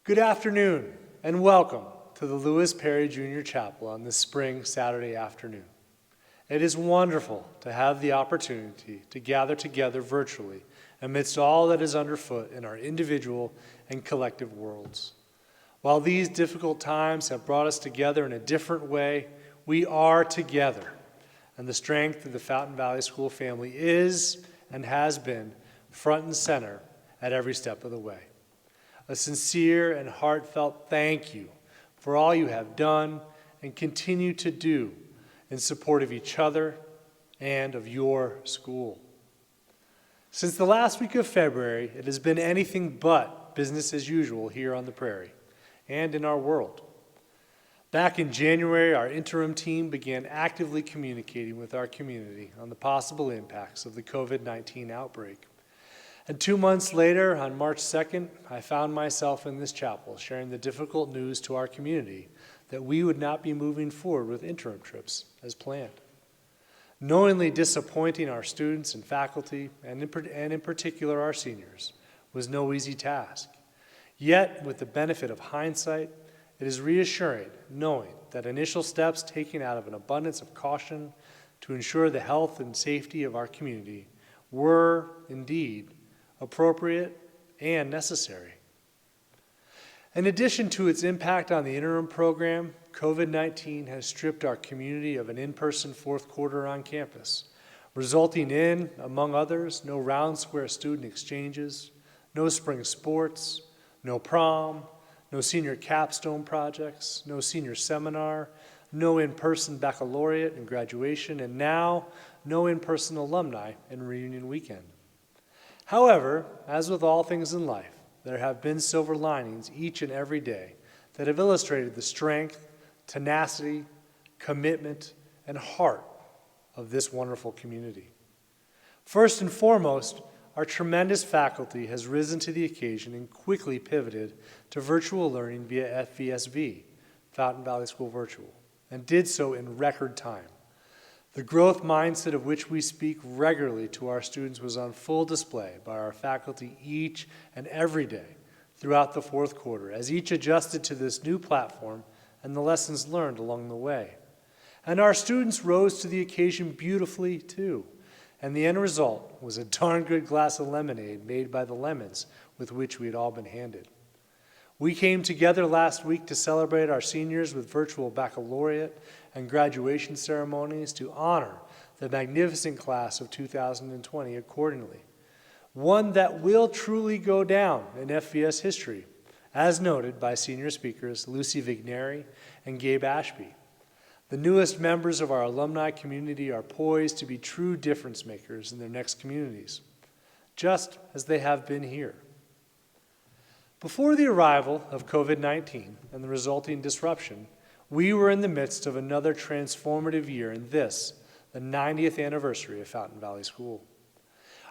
Good afternoon and welcome to the Lewis Perry Jr. Chapel on this spring Saturday afternoon. It is wonderful to have the opportunity to gather together virtually amidst all that is underfoot in our individual and collective worlds. While these difficult times have brought us together in a different way, we are together, and the strength of the Fountain Valley School family is and has been front and center at every step of the way. A sincere and heartfelt thank you for all you have done and continue to do in support of each other and of your school. Since the last week of February, it has been anything but business as usual here on the prairie and in our world. Back in January, our interim team began actively communicating with our community on the possible impacts of the COVID-19 outbreak. And 2 months later, on March 2nd, I found myself in this chapel sharing the difficult news to our community that we would not be moving forward with interim trips as planned. Knowingly disappointing our students and faculty, and in particular our seniors, was no easy task. Yet, with the benefit of hindsight, it is reassuring knowing that initial steps taken out of an abundance of caution to ensure the health and safety of our community were, indeed, appropriate and necessary. In addition to its impact on the interim program, COVID-19 has stripped our community of an in-person fourth quarter on campus, resulting in, among others, no round square student exchanges, no spring sports, no prom, no senior capstone projects, no senior seminar, no in-person baccalaureate and graduation, and now no in-person alumni and reunion weekend. However, as with all things in life, there have been silver linings each and every day that have illustrated the strength, tenacity, commitment, and heart of this wonderful community. First and foremost, our tremendous faculty has risen to the occasion and quickly pivoted to virtual learning via FVSV, Fountain Valley School Virtual, and did so in record time. The growth mindset of which we speak regularly to our students was on full display by our faculty each and every day throughout the fourth quarter, as each adjusted to this new platform and the lessons learned along the way. And our students rose to the occasion beautifully too, and the end result was a darn good glass of lemonade made by the lemons with which we had all been handed. We came together last week to celebrate our seniors with virtual baccalaureate and graduation ceremonies to honor the magnificent class of 2020 accordingly. One that will truly go down in FVS history, as noted by senior speakers Lucy Vigneri and Gabe Ashby. The newest members of our alumni community are poised to be true difference makers in their next communities, just as they have been here. Before the arrival of COVID-19 and the resulting disruption, we were in the midst of another transformative year in this, the 90th anniversary of Fountain Valley School.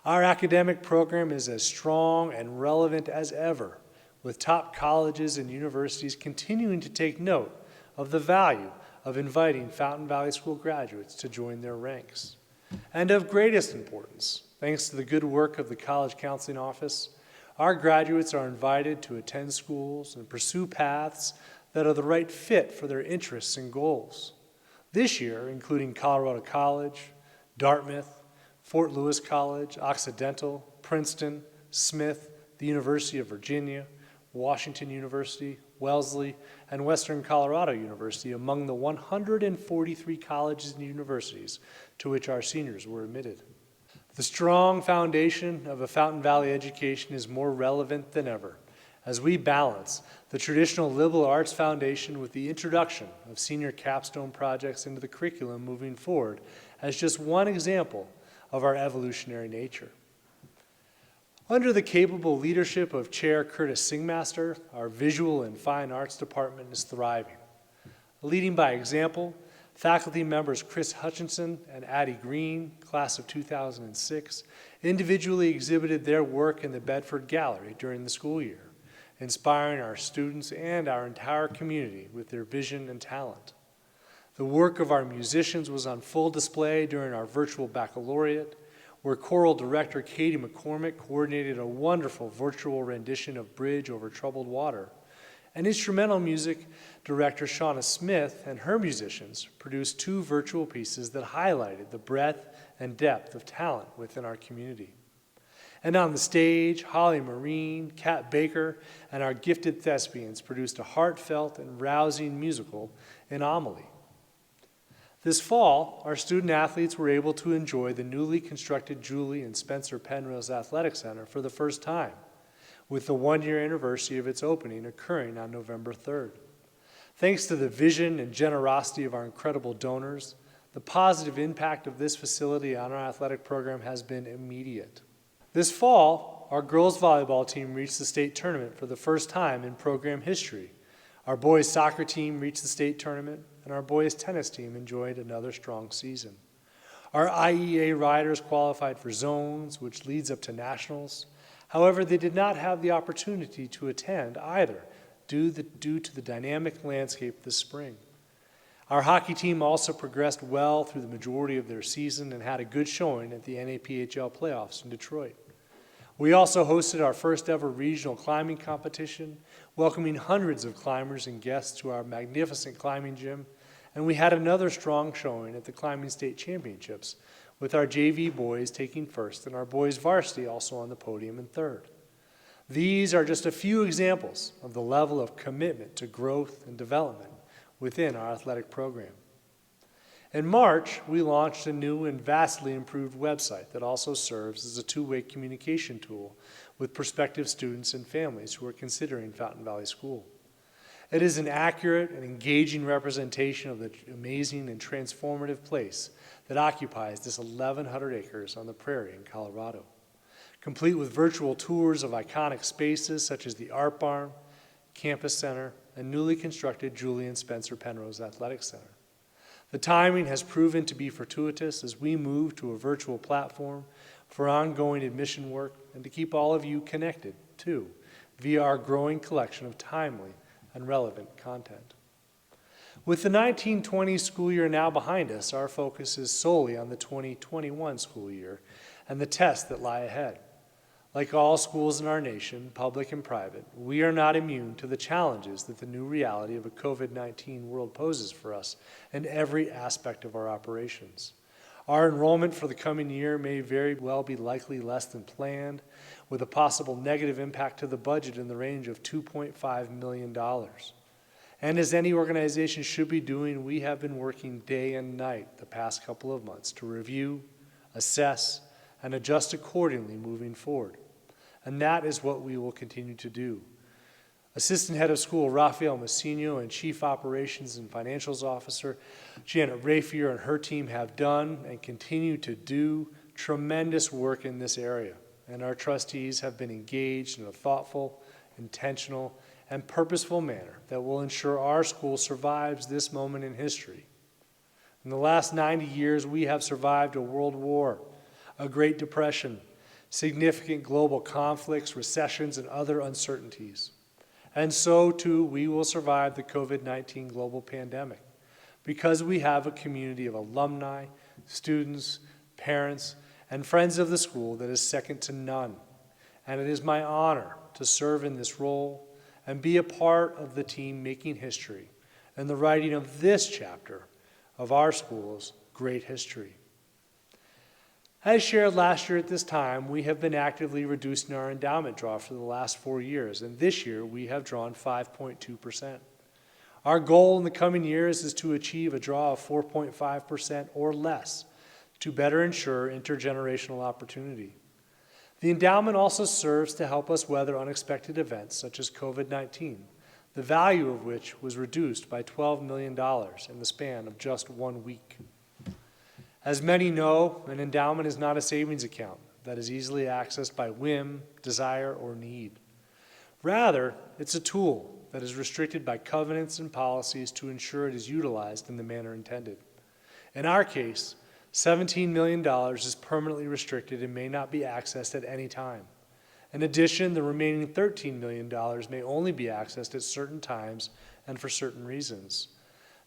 Our academic program is as strong and relevant as ever, with top colleges and universities continuing to take note of the value of inviting Fountain Valley School graduates to join their ranks. And of greatest importance, thanks to the good work of the College Counseling Office, our graduates are invited to attend schools and pursue paths that are the right fit for their interests and goals. This year, including Colorado College, Dartmouth, Fort Lewis College, Occidental, Princeton, Smith, the University of Virginia, Washington University, Wellesley, and Western Colorado University among the 143 colleges and universities to which our seniors were admitted. The strong foundation of a Fountain Valley education is more relevant than ever as we balance the traditional liberal arts foundation with the introduction of senior capstone projects into the curriculum moving forward as just one example of our evolutionary nature. Under the capable leadership of Chair Curtis Singmaster, our Visual and Fine Arts Department is thriving. Leading by example, faculty members Chris Hutchinson and Addie Green, class of 2006, individually exhibited their work in the Bedford Gallery during the school year, inspiring our students and our entire community with their vision and talent. The work of our musicians was on full display during our virtual baccalaureate, where choral director Katie McCormick coordinated a wonderful virtual rendition of Bridge Over Troubled Water, And instrumental music director Shauna Smith and her musicians produced 2 virtual pieces that highlighted the breadth and depth of talent within our community. And on the stage, Holly Marine, Kat Baker, and our gifted thespians produced a heartfelt and rousing musical in Amelie. This fall, our student athletes were able to enjoy the newly constructed Julie and Spencer Penrose Athletic Center for the first time, with the 1-year anniversary of its opening occurring on November 3rd. Thanks to the vision and generosity of our incredible donors, the positive impact of this facility on our athletic program has been immediate. This fall, our girls volleyball team reached the state tournament for the first time in program history. Our boys soccer team reached the state tournament, and our boys tennis team enjoyed another strong season. Our IEA riders qualified for zones, which leads up to nationals. However, they did not have the opportunity to attend either, due to the dynamic landscape this spring. Our hockey team also progressed well through the majority of their season and had a good showing at the NAPHL playoffs in Detroit. We also hosted our first ever regional climbing competition, welcoming hundreds of climbers and guests to our magnificent climbing gym, and we had another strong showing at the Climbing State Championships, with our JV boys taking first and our boys varsity also on the podium in third. These are just a few examples of the level of commitment to growth and development within our athletic program. In March, we launched a new and vastly improved website that also serves as a 2-way communication tool with prospective students and families who are considering Fountain Valley School. It is an accurate and engaging representation of the amazing and transformative place that occupies this 1,100 acres on the prairie in Colorado, complete with virtual tours of iconic spaces such as the Art Barn, Campus Center, and newly constructed Julie and Spencer Penrose Athletic Center. The timing has proven to be fortuitous as we move to a virtual platform for ongoing admission work and to keep all of you connected, too, via our growing collection of timely and relevant content. With the 1920 school year now behind us, our focus is solely on the 2021 school year and the tests that lie ahead. Like all schools in our nation, public and private, we are not immune to the challenges that the new reality of a COVID-19 world poses for us in every aspect of our operations. Our enrollment for the coming year may very well be likely less than planned, with a possible negative impact to the budget in the range of $2.5 million. And as any organization should be doing, we have been working day and night the past couple of months to review, assess, and adjust accordingly moving forward. And that is what we will continue to do. Assistant Head of School Rafael Messino and Chief Operations and Financials Officer Janet Rafier and her team have done and continue to do tremendous work in this area. And our trustees have been engaged in a thoughtful, intentional, and purposeful manner that will ensure our school survives this moment in history. In the last 90 years, we have survived a world war, a Great Depression, significant global conflicts, recessions, and other uncertainties. And so, too, we will survive the COVID-19 global pandemic because we have a community of alumni, students, parents, and friends of the school that is second to none. And it is my honor to serve in this role and be a part of the team making history and the writing of this chapter of our school's great history. As shared last year at this time, we have been actively reducing our endowment draw for the last 4 years, and this year we have drawn 5.2%. Our goal in the coming years is to achieve a draw of 4.5% or less to better ensure intergenerational opportunity. The endowment also serves to help us weather unexpected events such as COVID-19, the value of which was reduced by $12 million in the span of just 1 week. As many know, an endowment is not a savings account that is easily accessed by whim, desire, or need. Rather, it's a tool that is restricted by covenants and policies to ensure it is utilized in the manner intended. In our case, $17 million is permanently restricted and may not be accessed at any time. In addition, the remaining $13 million may only be accessed at certain times and for certain reasons.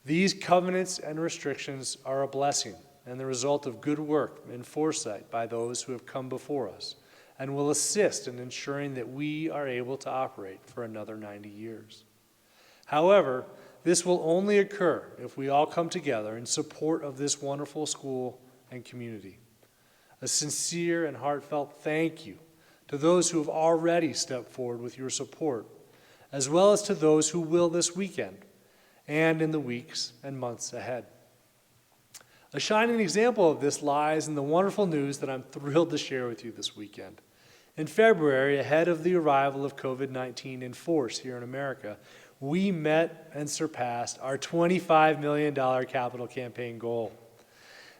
These covenants and restrictions are a blessing and the result of good work and foresight by those who have come before us, and will assist in ensuring that we are able to operate for another 90 years. However, this will only occur if we all come together in support of this wonderful school and community. A sincere and heartfelt thank you to those who have already stepped forward with your support, as well as to those who will this weekend and in the weeks and months ahead. A shining example of this lies in the wonderful news that I'm thrilled to share with you this weekend. In February, ahead of the arrival of COVID-19 in force here in America, we met and surpassed our $25 million capital campaign goal.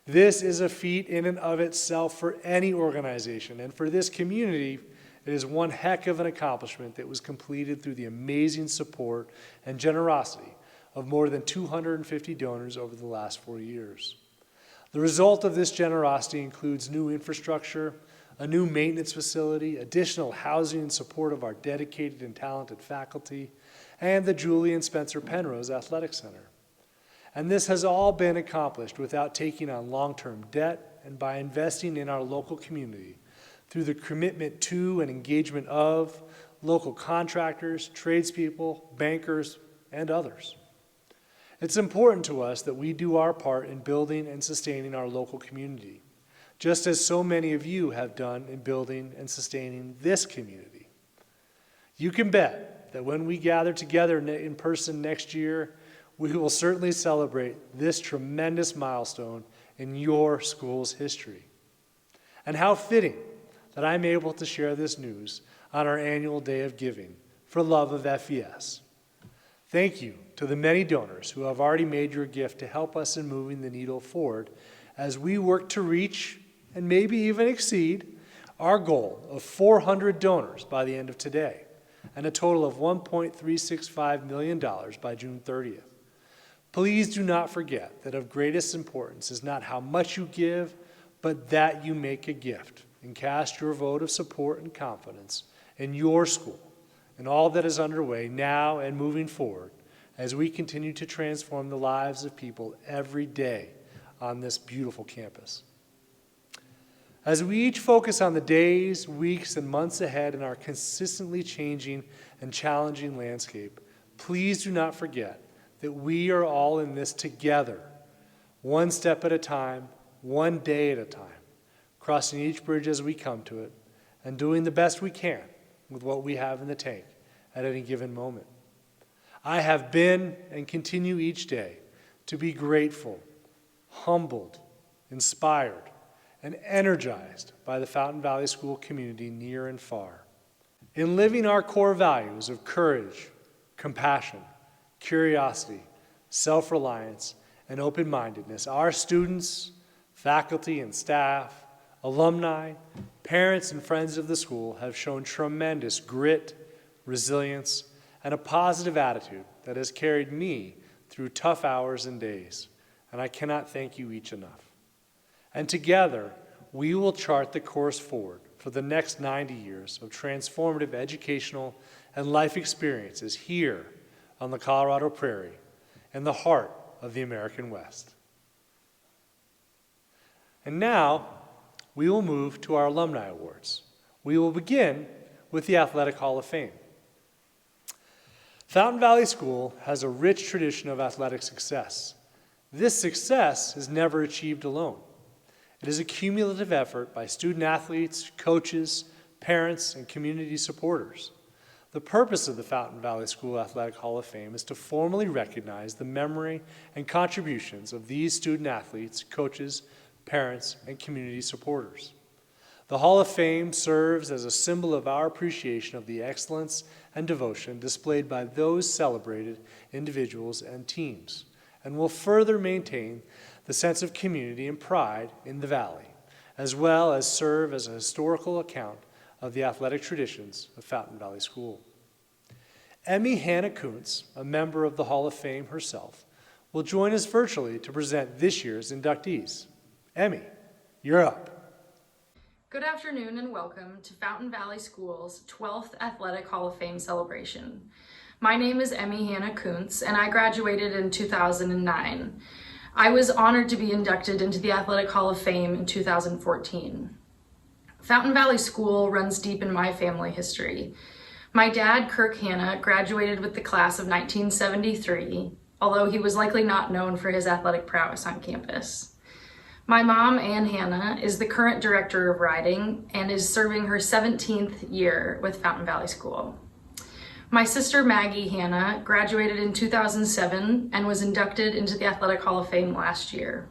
This is a feat in and of itself for any organization, and for this community, it is one heck of an accomplishment that was completed through the amazing support and generosity of more than 250 donors over the last 4 years. The result of this generosity includes new infrastructure, a new maintenance facility, additional housing in support of our dedicated and talented faculty, and the Julie and Spencer Penrose Athletic Center. And this has all been accomplished without taking on long-term debt and by investing in our local community through the commitment to and engagement of local contractors, tradespeople, bankers, and others. It's important to us that we do our part in building and sustaining our local community, just as so many of you have done in building and sustaining this community. You can bet that when we gather together in person next year, we will certainly celebrate this tremendous milestone in your school's history. And how fitting that I'm able to share this news on our annual Day of Giving for love of FVS. Thank you to the many donors who have already made your gift to help us in moving the needle forward as we work to reach and maybe even exceed our goal of 400 donors by the end of today and a total of $1.365 million by June 30th. Please do not forget that of greatest importance is not how much you give, but that you make a gift and cast your vote of support and confidence in your school and all that is underway now and moving forward as we continue to transform the lives of people every day on this beautiful campus. As we each focus on the days, weeks, and months ahead in our consistently changing and challenging landscape, please do not forget that we are all in this together, one step at a time, one day at a time, crossing each bridge as we come to it, and doing the best we can with what we have in the tank at any given moment. I have been and continue each day to be grateful, humbled, inspired, and energized by the Fountain Valley School community near and far. In living our core values of courage, compassion, curiosity, self-reliance, and open-mindedness, our students, faculty and staff, alumni, parents, and friends of the school have shown tremendous grit, resilience, and a positive attitude that has carried me through tough hours and days, and I cannot thank you each enough. And together, we will chart the course forward for the next 90 years of transformative educational and life experiences here on the Colorado Prairie, in the heart of the American West. And now, we will move to our Alumni Awards. We will begin with the Athletic Hall of Fame. Fountain Valley School has a rich tradition of athletic success. This success is never achieved alone. It is a cumulative effort by student athletes, coaches, parents, and community supporters. The purpose of the Fountain Valley School Athletic Hall of Fame is to formally recognize the memory and contributions of these student athletes, coaches, parents, and community supporters. The Hall of Fame serves as a symbol of our appreciation of the excellence and devotion displayed by those celebrated individuals and teams, and will further maintain the sense of community and pride in the Valley, as well as serve as a historical account of the athletic traditions of Fountain Valley School. Hanna Koontz, a member of the Hall of Fame herself, will join us virtually to present this year's inductees. Emmy, you're up. Good afternoon and welcome to Fountain Valley School's 12th Athletic Hall of Fame celebration. My name is Hanna Koontz and I graduated in 2009. I was honored to be inducted into the Athletic Hall of Fame in 2014. Fountain Valley School runs deep in my family history. My dad, Kirk Hanna, graduated with the class of 1973, although he was likely not known for his athletic prowess on campus. My mom, Ann Hanna, is the current director of riding and is serving her 17th year with Fountain Valley School. My sister, Maggie Hanna, graduated in 2007 and was inducted into the Athletic Hall of Fame last year.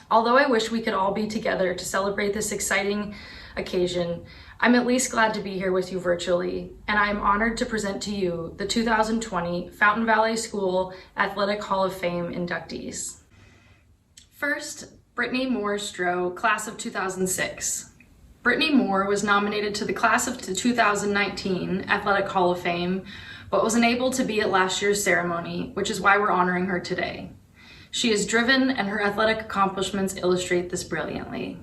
Although I wish we could all be together to celebrate this exciting occasion, I'm at least glad to be here with you virtually, and I am honored to present to you the 2020 Fountain Valley School Athletic Hall of Fame inductees. First, Brittney Moore Stroh, class of 2006. Brittney Moore was nominated to the class of 2019 Athletic Hall of Fame, but was unable to be at last year's ceremony, which is why we're honoring her today. She is driven, and her athletic accomplishments illustrate this brilliantly.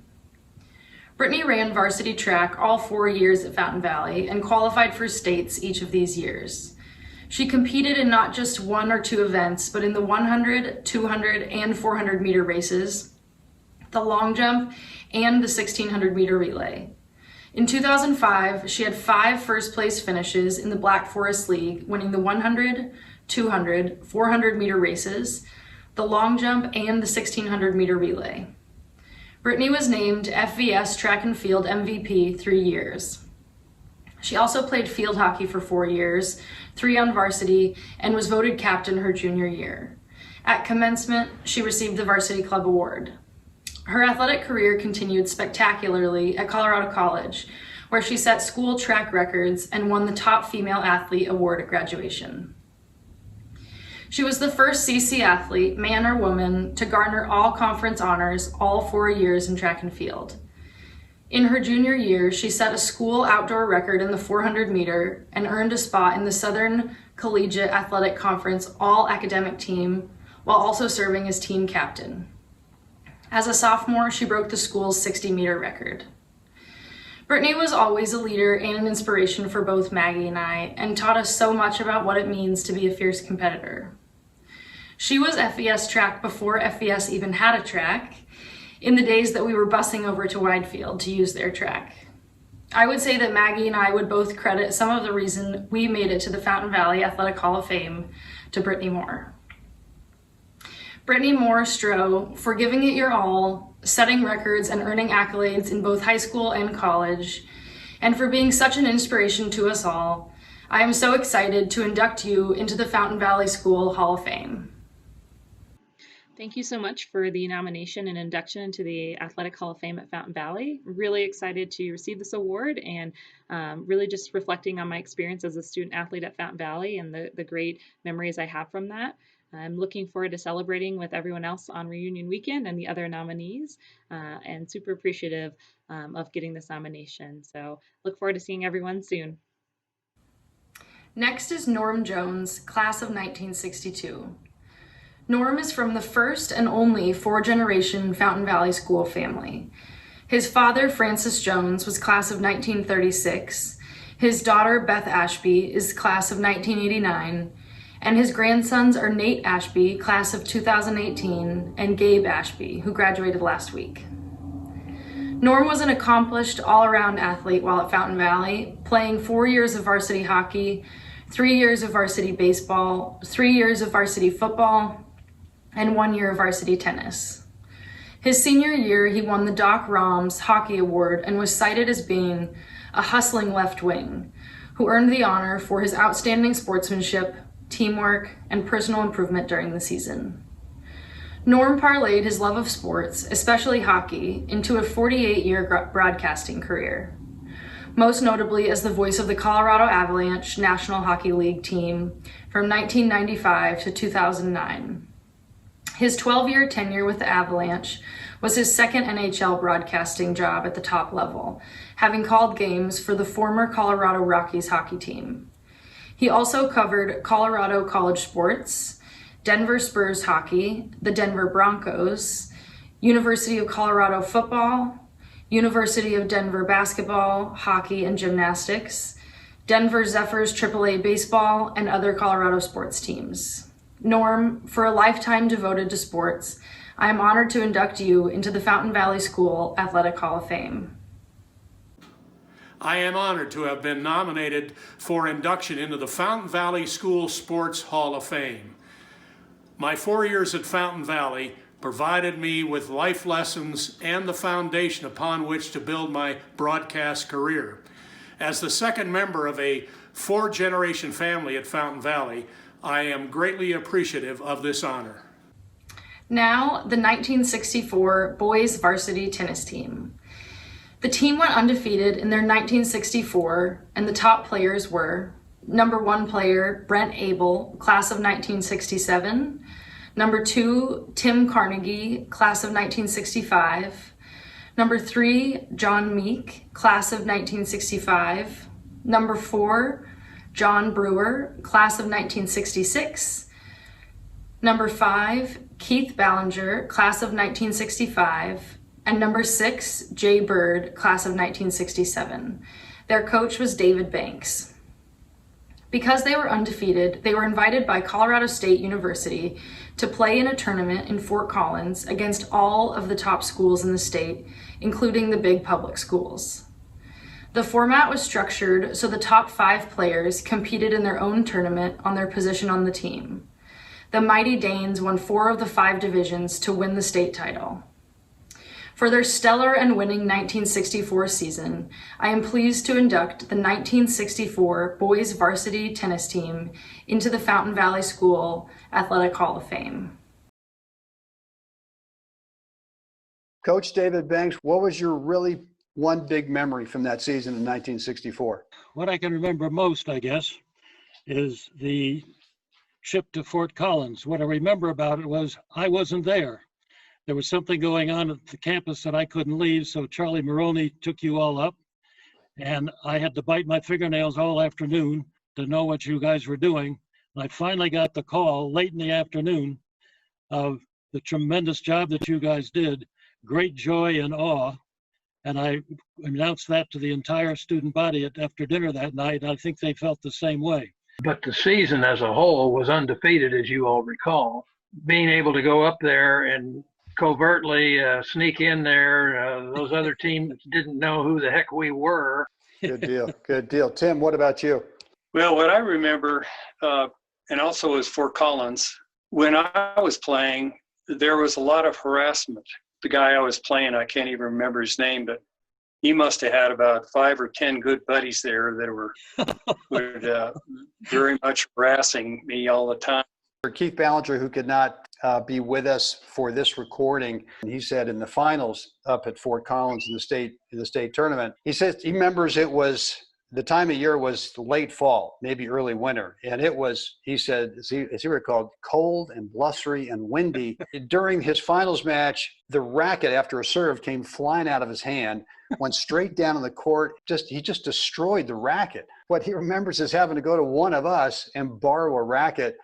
Brittney ran varsity track all 4 years at Fountain Valley and qualified for states each of these years. She competed in not just 1 or 2 events, but in the 100, 200, and 400 meter races, the long jump, and the 1600 meter relay. In 2005, she had 5 first place finishes in the Black Forest League, winning the 100, 200, 400 meter races, the long jump, and the 1600 meter relay. Brittney was named FVS Track and Field MVP 3 years. She also played field hockey for 4 years, 3 on varsity, and was voted captain her junior year. At commencement, she received the Varsity Club Award. Her athletic career continued spectacularly at Colorado College, where she set school track records and won the Top Female Athlete Award at graduation. She was the first CC athlete, man or woman, to garner all conference honors all 4 years in track and field. In her junior year, she set a school outdoor record in the 400 meter and earned a spot in the Southern Collegiate Athletic Conference all-academic team, while also serving as team captain. As a sophomore, she broke the school's 60 meter record. Brittney was always a leader and an inspiration for both Maggie and I, and taught us so much about what it means to be a fierce competitor. She was FVS track before FVS even had a track, in the days that we were busing over to Widefield to use their track. I would say that Maggie and I would both credit some of the reason we made it to the Fountain Valley Athletic Hall of Fame to Brittney Moore. Brittney Moore Stroh, for giving it your all, setting records and earning accolades in both high school and college, and for being such an inspiration to us all, I am so excited to induct you into the Fountain Valley School Hall of Fame. Thank you so much for the nomination and induction into the Athletic Hall of Fame at Fountain Valley. Really excited to receive this award, and really just reflecting on my experience as a student athlete at Fountain Valley and the great memories I have from that. I'm looking forward to celebrating with everyone else on reunion weekend and the other nominees, and super appreciative of getting this nomination. So look forward to seeing everyone soon. Next is Norm Jones, class of 1962. Norm is from the first and only 4-generation Fountain Valley School family. His father, Francis Jones, was class of 1936. His daughter, Beth Ashby, is class of 1989. And his grandsons are Nate Ashby, class of 2018, and Gabe Ashby, who graduated last week. Norm was an accomplished all-around athlete while at Fountain Valley, playing 4 years of varsity hockey, 3 years of varsity baseball, 3 years of varsity football, and 1 year of varsity tennis. His senior year, he won the Doc Roms Hockey Award and was cited as being a hustling left wing, who earned the honor for his outstanding sportsmanship, teamwork, and personal improvement during the season. Norm parlayed his love of sports, especially hockey, into a 48-year broadcasting career, most notably as the voice of the Colorado Avalanche National Hockey League team from 1995 to 2009. His 12-year tenure with the Avalanche was his second NHL broadcasting job at the top level, having called games for the former Colorado Rockies hockey team. He also covered Colorado college sports, Denver Spurs hockey, the Denver Broncos, University of Colorado football, University of Denver basketball, hockey, and gymnastics, Denver Zephyrs AAA baseball, and other Colorado sports teams. Norm, for a lifetime devoted to sports, I am honored to induct you into the Fountain Valley School Athletic Hall of Fame. I am honored to have been nominated for induction into the Fountain Valley School Sports Hall of Fame. My 4 years at Fountain Valley provided me with life lessons and the foundation upon which to build my broadcast career. As the second member of a 4-generation family at Fountain Valley, I am greatly appreciative of this honor. Now, the 1964 boys varsity tennis team. The team went undefeated in their 1964, and the top players were number 1 player, Brent Abel, class of 1967, number 2, Tim Carnegie, class of 1965, number 3, John Meek, class of 1965, number 4, John Brewer, class of 1966, number 5, Keith Ballinger, class of 1965, and number 6, Jay Bird, class of 1967. Their coach was David Banks. Because they were undefeated, they were invited by Colorado State University to play in a tournament in Fort Collins against all of the top schools in the state, including the big public schools. The format was structured so the top 5 players competed in their own tournament on their position on the team. The Mighty Danes won 4 of the 5 divisions to win the state title. For their stellar and winning 1964 season, I am pleased to induct the 1964 boys varsity tennis team into the Fountain Valley School Athletic Hall of Fame. Coach David Banks, what was your really one big memory from that season in 1964? What I can remember most, I guess, is the trip to Fort Collins. What I remember about it was I wasn't there. There was something going on at the campus that I couldn't leave, so Charlie Maroney took you all up, and I had to bite my fingernails all afternoon to know what you guys were doing. And I finally got the call late in the afternoon of the tremendous job that you guys did, great joy and awe, and I announced that to the entire student body after dinner that night, and I think they felt the same way. But the season as a whole was undefeated, as you all recall. Being able to go up there and covertly sneak in there, those other teams didn't know who the heck we were. Good deal. Good deal. Tim, what about you? Well, what I remember, and also is Fort Collins, when I was playing, there was a lot of harassment. The guy I was playing, I can't even remember his name, but he must have had about 5 or 10 good buddies there that were very much harassing me all the time. For Keith Ballinger, who could not be with us for this recording, he said in the finals up at Fort Collins in the state tournament, he says he remembers it was the time of year was late fall, maybe early winter, and it was, he said, as he recalled, cold and blustery and windy. During his finals match, the racket after a serve came flying out of his hand, went straight down on the court. He just destroyed the racket. What he remembers is having to go to one of us and borrow a racket,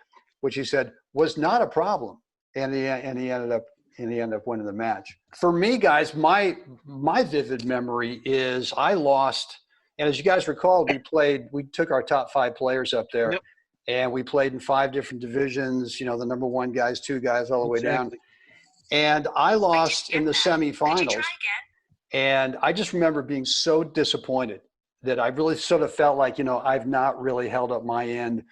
which he said was not a problem, and he ended up winning the match. For me, guys, my vivid memory is I lost. And as you guys recall, we took our top 5 players up there, yep, and we played in 5 different divisions, the number 1 guys, 2 guys, all the way down. And I lost in the semifinals. And I just remember being so disappointed that I really sort of felt like, I've not really held up my end.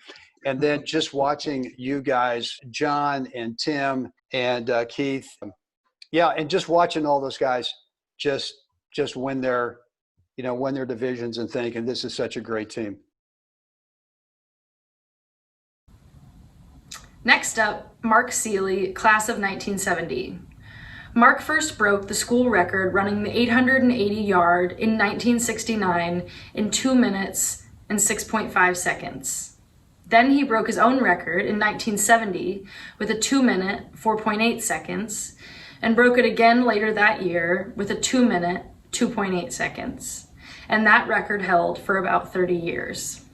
And then just watching you guys, John and Tim and Keith, and just watching all those guys just win their divisions and thinking this is such a great team. Next up, Mark Seelye, class of 1970. Mark first broke the school record running the 880-yard in 1969 in 2 minutes and 6.5 seconds. Then he broke his own record in 1970 with a 2 minute, 4.8 seconds, and broke it again later that year with a 2 minute, 2.8 seconds. And that record held for about 30 years.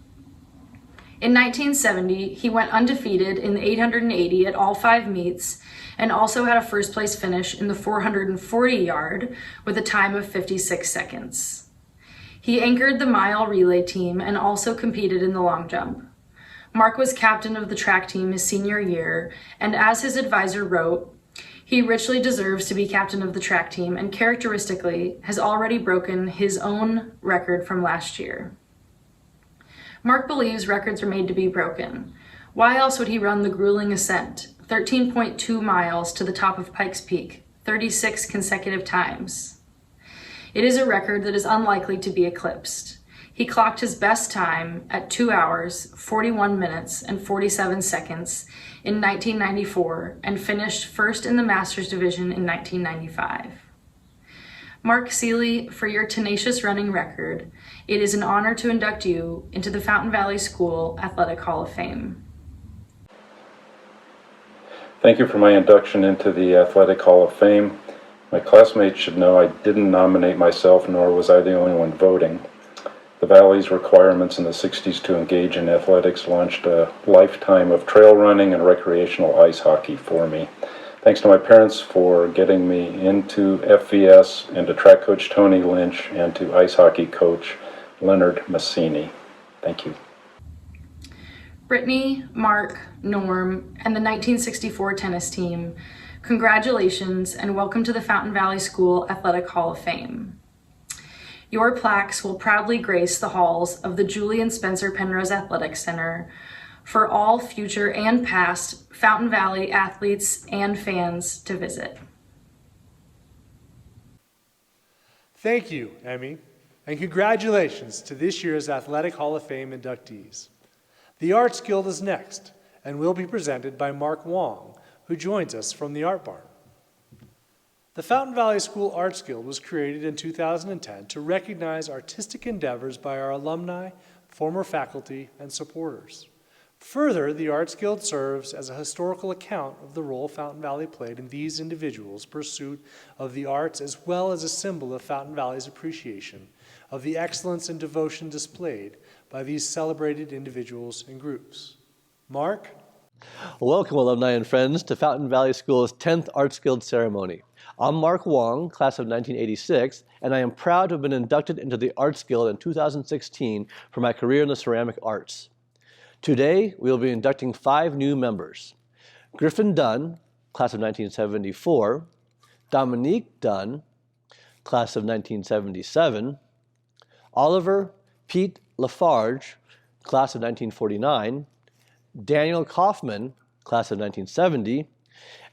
In 1970, he went undefeated in the 880 at all 5 meets and also had a first place finish in the 440-yard with a time of 56 seconds. He anchored the mile relay team and also competed in the long jump. Mark was captain of the track team his senior year, and as his advisor wrote, He richly deserves to be captain of the track team and characteristically has already broken his own record from last year. Mark believes records are made to be broken. Why else would he run the grueling ascent, 13.2 miles to the top of Pikes Peak, 36 consecutive times? It is a record that is unlikely to be eclipsed. He clocked his best time at 2 hours, 41 minutes, and 47 seconds in 1994 and finished first in the Masters division in 1995. Mark Seelye, for your tenacious running record, it is an honor to induct you into the Fountain Valley School Athletic Hall of Fame. Thank you for my induction into the Athletic Hall of Fame. My classmates should know I didn't nominate myself, nor was I the only one voting. The Valley's requirements in the 60s to engage in athletics launched a lifetime of trail running and recreational ice hockey for me. Thanks to my parents for getting me into FVS, and to track coach Tony Lynch, and to ice hockey coach Leonard Massini. Thank you. Brittney, Mark, Norm, and the 1964 tennis team, congratulations and welcome to the Fountain Valley School Athletic Hall of Fame. Your plaques will proudly grace the halls of the Julian Spencer Penrose Athletic Center for all future and past Fountain Valley athletes and fans to visit. Thank you, Emmy, and congratulations to this year's Athletic Hall of Fame inductees. The Arts Guild is next and will be presented by Mark Wong, who joins us from the Art Barn. The Fountain Valley School Arts Guild was created in 2010 to recognize artistic endeavors by our alumni, former faculty, and supporters. Further, the Arts Guild serves as a historical account of the role Fountain Valley played in these individuals' pursuit of the arts, as well as a symbol of Fountain Valley's appreciation of the excellence and devotion displayed by these celebrated individuals and groups. Mark? Welcome, alumni and friends, to Fountain Valley School's 10th Arts Guild ceremony. I'm Mark Wong, class of 1986, and I am proud to have been inducted into the Arts Guild in 2016 for my career in the ceramic arts. Today, we will be inducting 5 new members: Griffin Dunne, class of 1974, Dominique Dunne, class of 1977, Oliver Pete Lafarge, class of 1949, Daniel Kaufman, class of 1970,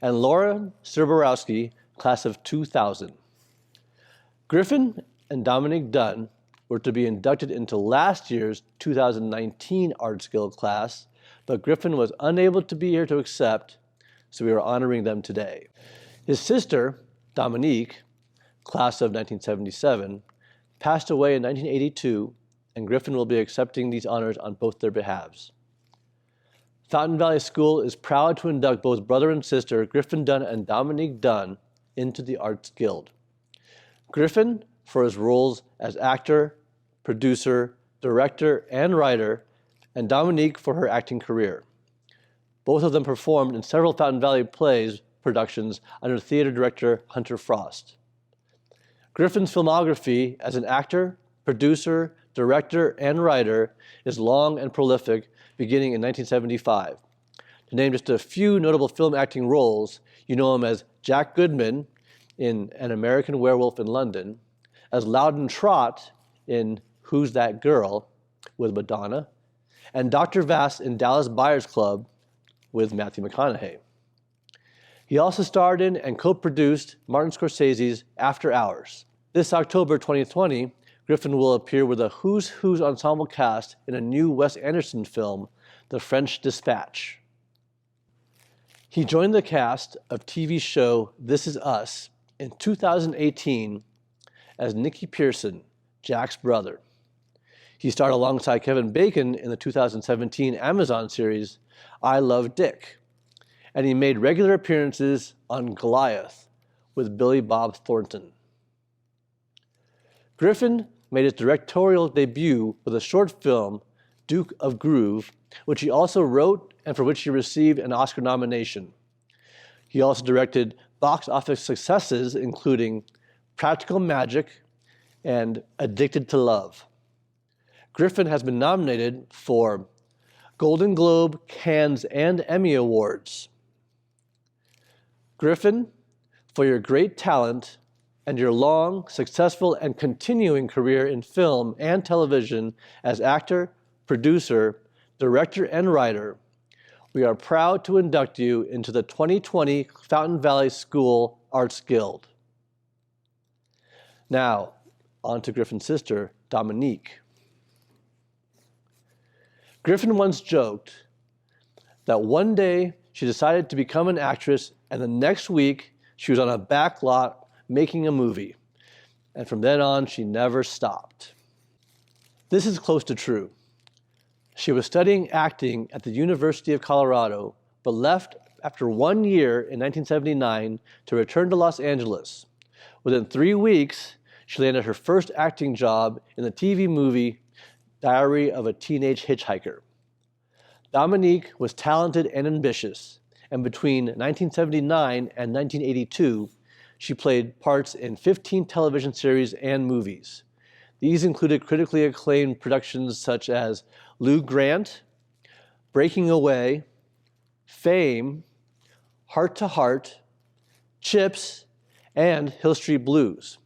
and Laura Ciborowski, class of 2000. Griffin and Dominique Dunne were to be inducted into last year's 2019 Arts Guild class, but Griffin was unable to be here to accept, so we are honoring them today. His sister, Dominique, class of 1977, passed away in 1982, and Griffin will be accepting these honors on both their behalves. Fountain Valley School is proud to induct both brother and sister Griffin Dunne and Dominique Dunne into the Arts Guild. Griffin for his roles as actor, producer, director, and writer, and Dominique for her acting career. Both of them performed in several Fountain Valley plays productions under theater director Hunter Frost. Griffin's filmography as an actor, producer, director, and writer is long and prolific, beginning in 1975. To name just a few notable film acting roles, you know him as Jack Goodman in An American Werewolf in London, as Loudon Trott in Who's That Girl with Madonna, and Dr. Vass in Dallas Buyers Club with Matthew McConaughey. He also starred in and co-produced Martin Scorsese's After Hours. This October 2020, Griffin will appear with a Who's Who's ensemble cast in a new Wes Anderson film, The French Dispatch. He joined the cast of TV show This Is Us in 2018 as Nicky Pearson, Jack's brother. He starred alongside Kevin Bacon in the 2017 Amazon series I Love Dick, and he made regular appearances on Goliath with Billy Bob Thornton. Griffin made his directorial debut with a short film, Duke of Groove, which he also wrote and for which he received an Oscar nomination. He also directed box office successes including Practical Magic and Addicted to Love. Griffin has been nominated for Golden Globe, Cannes, and Emmy Awards. Griffin for your great talent and your long, successful, and continuing career in film and television as actor, producer, director, and writer. We are proud to induct you into the 2020 Fountain Valley School Arts Guild. Now, on to Griffin's sister, Dominique. Griffin once joked that one day she decided to become an actress, and the next week she was on a back lot making a movie. And from then on, she never stopped. This is close to true. She was studying acting at the University of Colorado, but left after 1 year in 1979 to return to Los Angeles. Within 3 weeks, she landed her first acting job in the TV movie Diary of a Teenage Hitchhiker. Dominique was talented and ambitious, and between 1979 and 1982, she played parts in 15 television series and movies. These included critically acclaimed productions such as Lou Grant, Breaking Away, Fame, Heart to Heart, Chips, and Hill Street Blues.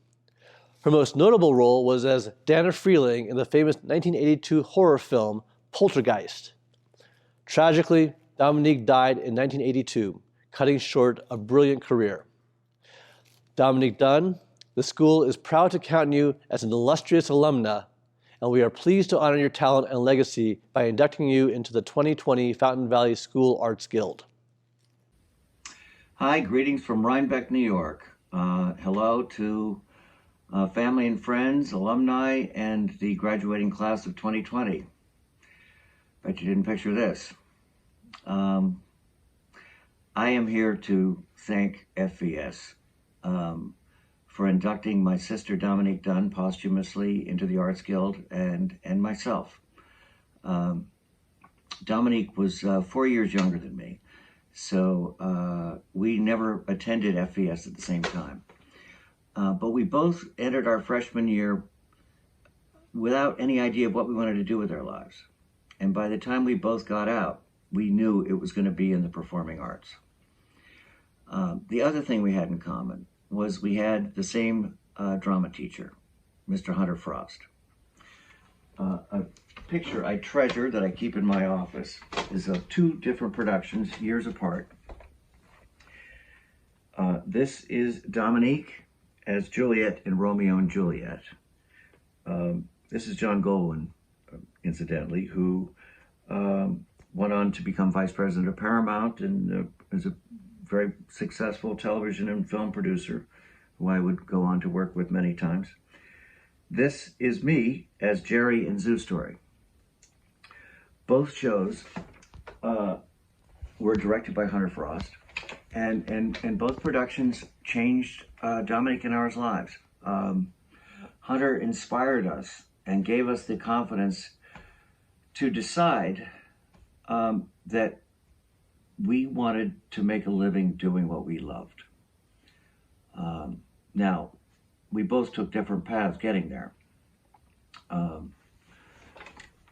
Her most notable role was as Dana Freeling in the famous 1982 horror film Poltergeist. Tragically, Dominique died in 1982, cutting short a brilliant career. Dominique Dunne, the school is proud to count you as an illustrious alumna, and we are pleased to honor your talent and legacy by inducting you into the 2020 Fountain Valley School Arts Guild. Hi, greetings from Rhinebeck, New York. Hello to family and friends, alumni, and the graduating class of 2020. Bet you didn't picture this. I am here to thank FVS for inducting my sister Dominique Dunne posthumously into the Arts Guild and myself. Dominique was 4 years younger than me, so we never attended FVS at the same time. But we both entered our freshman year without any idea of what we wanted to do with our lives. And by the time we both got out, we knew it was going to be in the performing arts. The other thing we had in common was we had the same drama teacher, Mr. Hunter Frost. A picture I treasure that I keep in my office is of two different productions, years apart. This is Dominique as Juliet in Romeo and Juliet. This is John Goldwyn, incidentally, who went on to become vice president of Paramount and is a very successful television and film producer who I would go on to work with many times. This is me as Jerry in Zoo Story. Both shows were directed by Hunter Frost, and both productions changed Dominique and ours lives. Hunter inspired us and gave us the confidence to decide that we wanted to make a living doing what we loved. Now, we both took different paths getting there.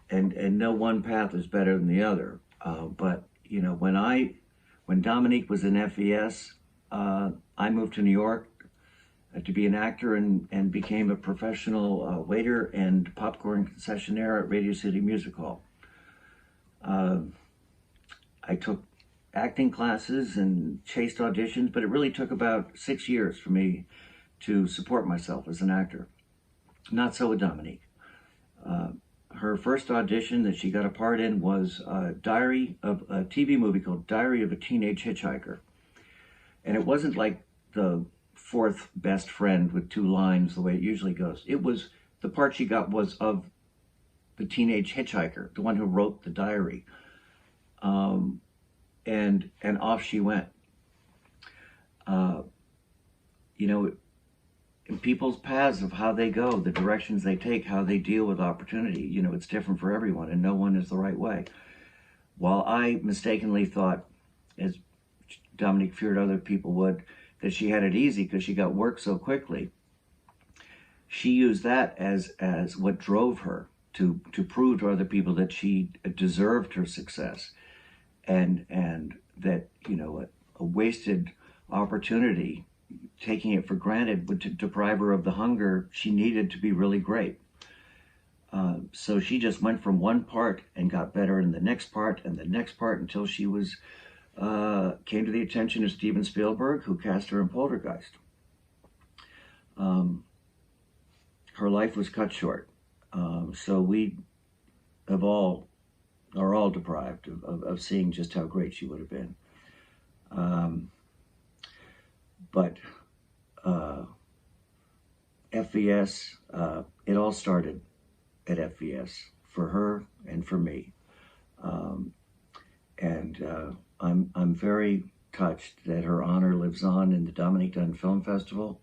And no one path is better than the other. But, you know, when Dominique was in FES, I moved to New York to be an actor and became a professional waiter and popcorn concessionaire at Radio City Music Hall. I took acting classes and chased auditions, but it really took about 6 years for me to support myself as an actor. Not so with Dominique. Her first audition that she got a part in was a TV movie called Diary of a Teenage Hitchhiker. And it wasn't like the fourth best friend with 2 lines the way it usually goes. It was, the part she got was of the teenage hitchhiker, the one who wrote the diary. And off she went. You know, in people's paths of how they go, the directions they take, how they deal with opportunity, you know, it's different for everyone and no one is the right way. While I mistakenly thought, as Dominique feared other people would, that she had it easy because she got work so quickly, she used that as what drove her to prove to other people that she deserved her success, and that, you know, a wasted opportunity taking it for granted would deprive her of the hunger she needed to be really great. So she just went from one part and got better in the next part and the next part until she was came to the attention of Steven Spielberg, who cast her in Poltergeist. Her life was cut short. So we are all deprived of seeing just how great she would have been. But FVS, it all started at FVS for her and for me. I'm very touched that her honor lives on in the Dominique Dunne Film Festival.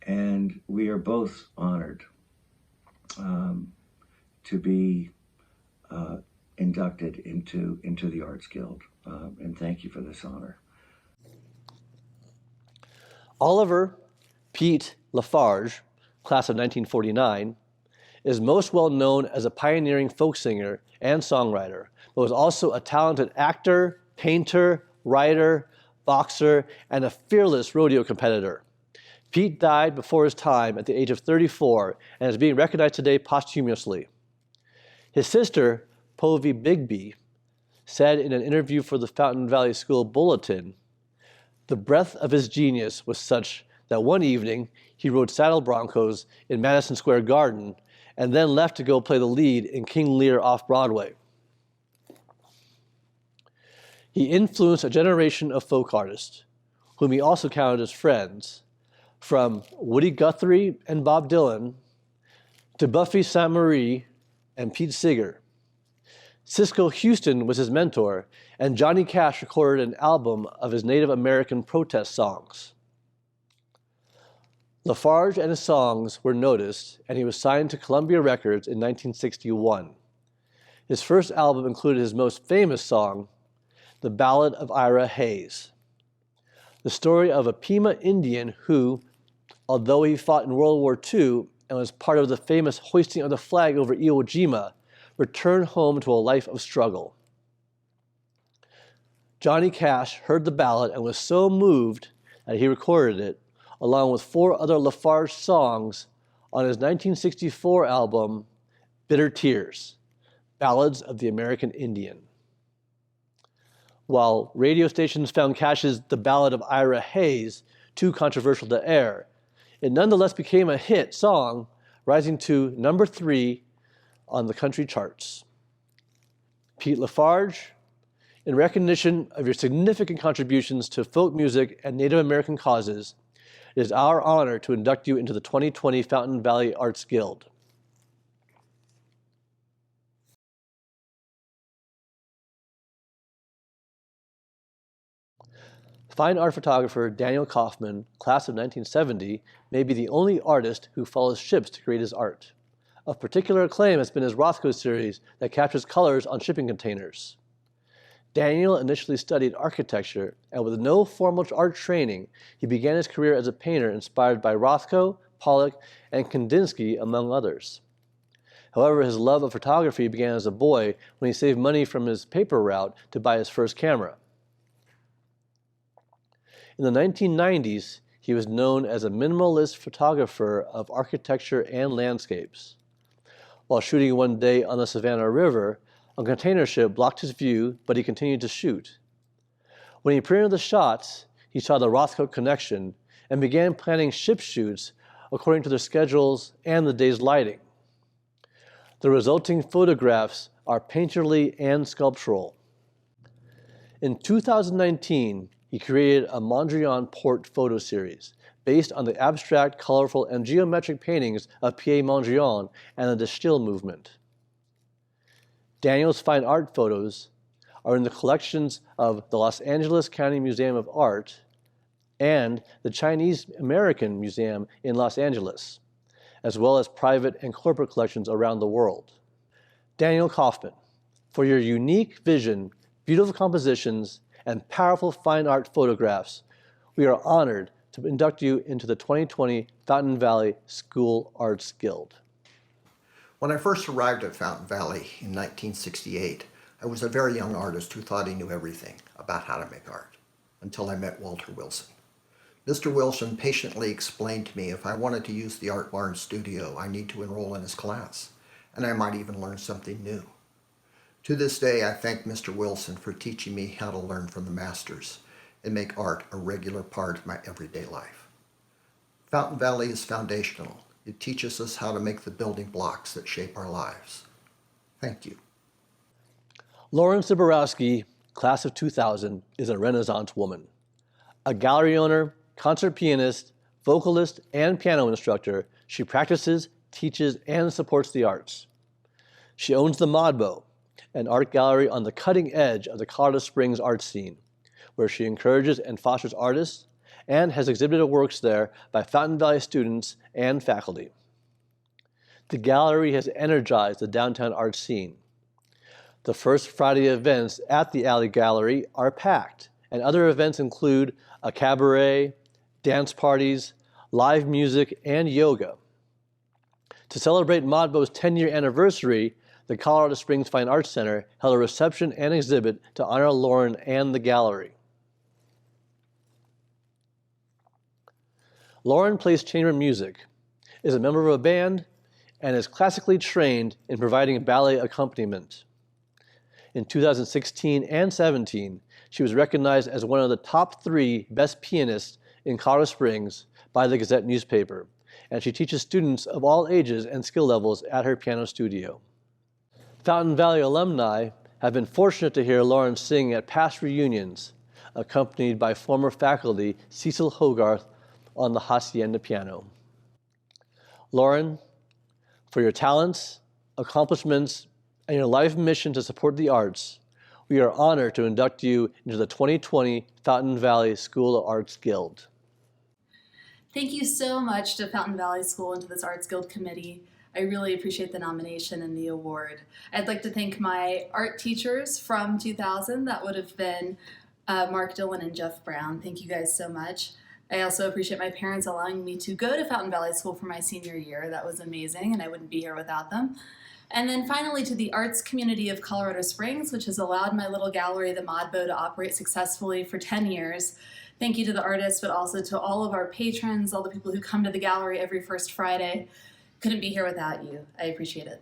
And we are both honored to be inducted into the Arts Guild. And thank you for this honor. Oliver Pete Lafarge, class of 1949, is most well known as a pioneering folk singer and songwriter, but was also a talented actor, painter, writer, boxer, and a fearless rodeo competitor. Pete died before his time at the age of 34 and is being recognized today posthumously. His sister, Povey Bigby, said in an interview for the Fountain Valley School Bulletin, "The breadth of his genius was such that one evening he rode saddle broncos in Madison Square Garden and then left to go play the lead in King Lear off-Broadway." He influenced a generation of folk artists, whom he also counted as friends, from Woody Guthrie and Bob Dylan to Buffy Sainte-Marie and Pete Seeger. Cisco Houston was his mentor, and Johnny Cash recorded an album of his Native American protest songs. Lafarge and his songs were noticed, and he was signed to Columbia Records in 1961. His first album included his most famous song, The Ballad of Ira Hayes, the story of a Pima Indian who, although he fought in World War II and was part of the famous hoisting of the flag over Iwo Jima, returned home to a life of struggle. Johnny Cash heard the ballad and was so moved that he recorded it, along with 4 other Lafarge songs, on his 1964 album, Bitter Tears, Ballads of the American Indian. While radio stations found Cash's The Ballad of Ira Hayes too controversial to air, it nonetheless became a hit song, rising to number 3 on the country charts. Pete Lafarge, in recognition of your significant contributions to folk music and Native American causes, it is our honor to induct you into the 2020 Fountain Valley Arts Guild. Fine art photographer Daniel Kaufman, class of 1970, may be the only artist who follows ships to create his art. Of particular acclaim has been his Rothko series that captures colors on shipping containers. Daniel initially studied architecture, and with no formal art training, he began his career as a painter inspired by Rothko, Pollock, and Kandinsky, among others. However, his love of photography began as a boy when he saved money from his paper route to buy his first camera. In the 1990s, he was known as a minimalist photographer of architecture and landscapes. While shooting one day on the Savannah River, a container ship blocked his view, but he continued to shoot. When he printed the shots, he saw the Rothko connection and began planning ship shoots according to their schedules and the day's lighting. The resulting photographs are painterly and sculptural. In 2019, he created a Mondrian Port photo series based on the abstract, colorful, and geometric paintings of Pierre Mondrian and the De Stijl movement. Daniel's fine art photos are in the collections of the Los Angeles County Museum of Art and the Chinese American Museum in Los Angeles, as well as private and corporate collections around the world. Daniel Kaufman, for your unique vision, beautiful compositions, and powerful fine art photographs, we are honored to induct you into the 2020 Fountain Valley School Arts Guild. When I first arrived at Fountain Valley in 1968, I was a very young artist who thought he knew everything about how to make art, until I met Walter Wilson. Mr. Wilson patiently explained to me if I wanted to use the Art Barn studio, I need to enroll in his class, and I might even learn something new. To this day, I thank Mr. Wilson for teaching me how to learn from the masters and make art a regular part of my everyday life. Fountain Valley is foundational. It teaches us how to make the building blocks that shape our lives. Thank you. Lauren Ciborowski, class of 2000, is a Renaissance woman. A gallery owner, concert pianist, vocalist, and piano instructor, she practices, teaches, and supports the arts. She owns the Modbo, an art gallery on the cutting edge of the Colorado Springs art scene, where she encourages and fosters artists and has exhibited works there by Fountain Valley students and faculty. The gallery has energized the downtown art scene. The first Friday events at the Alley Gallery are packed, and other events include a cabaret, dance parties, live music, and yoga. To celebrate Modbo's 10-year anniversary, the Colorado Springs Fine Arts Center held a reception and exhibit to honor Lauren and the gallery. Lauren plays chamber music, is a member of a band, and is classically trained in providing ballet accompaniment. In 2016 and 17, she was recognized as one of the top 3 best pianists in Colorado Springs by the Gazette newspaper, and she teaches students of all ages and skill levels at her piano studio. Fountain Valley alumni have been fortunate to hear Lauren sing at past reunions, accompanied by former faculty Cecil Hogarth on the Hacienda piano. Lauren, for your talents, accomplishments, and your life mission to support the arts, we are honored to induct you into the 2020 Fountain Valley School of Arts Guild. Thank you so much to Fountain Valley School and to this Arts Guild Committee. I really appreciate the nomination and the award. I'd like to thank my art teachers from 2000. That would have been Mark Dulin and Jeff Brown. Thank you guys so much. I also appreciate my parents allowing me to go to Fountain Valley School for my senior year. That was amazing, and I wouldn't be here without them. And then finally to the arts community of Colorado Springs, which has allowed my little gallery, the Modbo, to operate successfully for 10 years. Thank you to the artists, but also to all of our patrons, all the people who come to the gallery every first Friday. Couldn't be here without you. I appreciate it.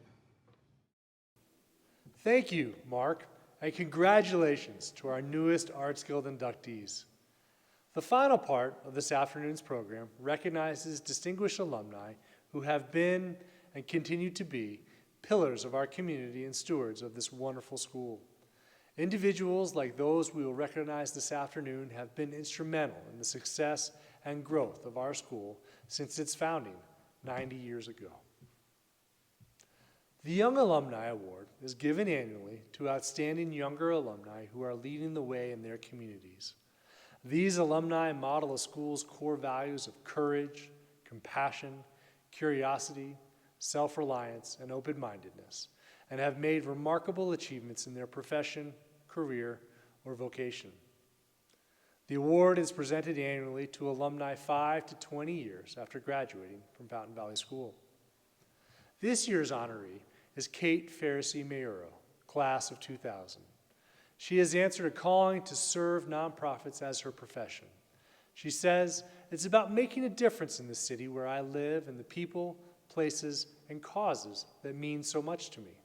Thank you, Mark, and congratulations to our newest Arts Guild inductees. The final part of this afternoon's program recognizes distinguished alumni who have been and continue to be pillars of our community and stewards of this wonderful school. Individuals like those we will recognize this afternoon have been instrumental in the success and growth of our school since its founding 90 years ago. The Young Alumni Award is given annually to outstanding younger alumni who are leading the way in their communities. These alumni model a school's core values of courage, compassion, curiosity, self-reliance, and open-mindedness, and have made remarkable achievements in their profession, career, or vocation. The award is presented annually to alumni 5 to 20 years after graduating from Fountain Valley School. This year's honoree is Kate Faricy Maiurro, class of 2000. She has answered a calling to serve nonprofits as her profession. She says, "It's about making a difference in the city where I live and the people, places, and causes that mean so much to me."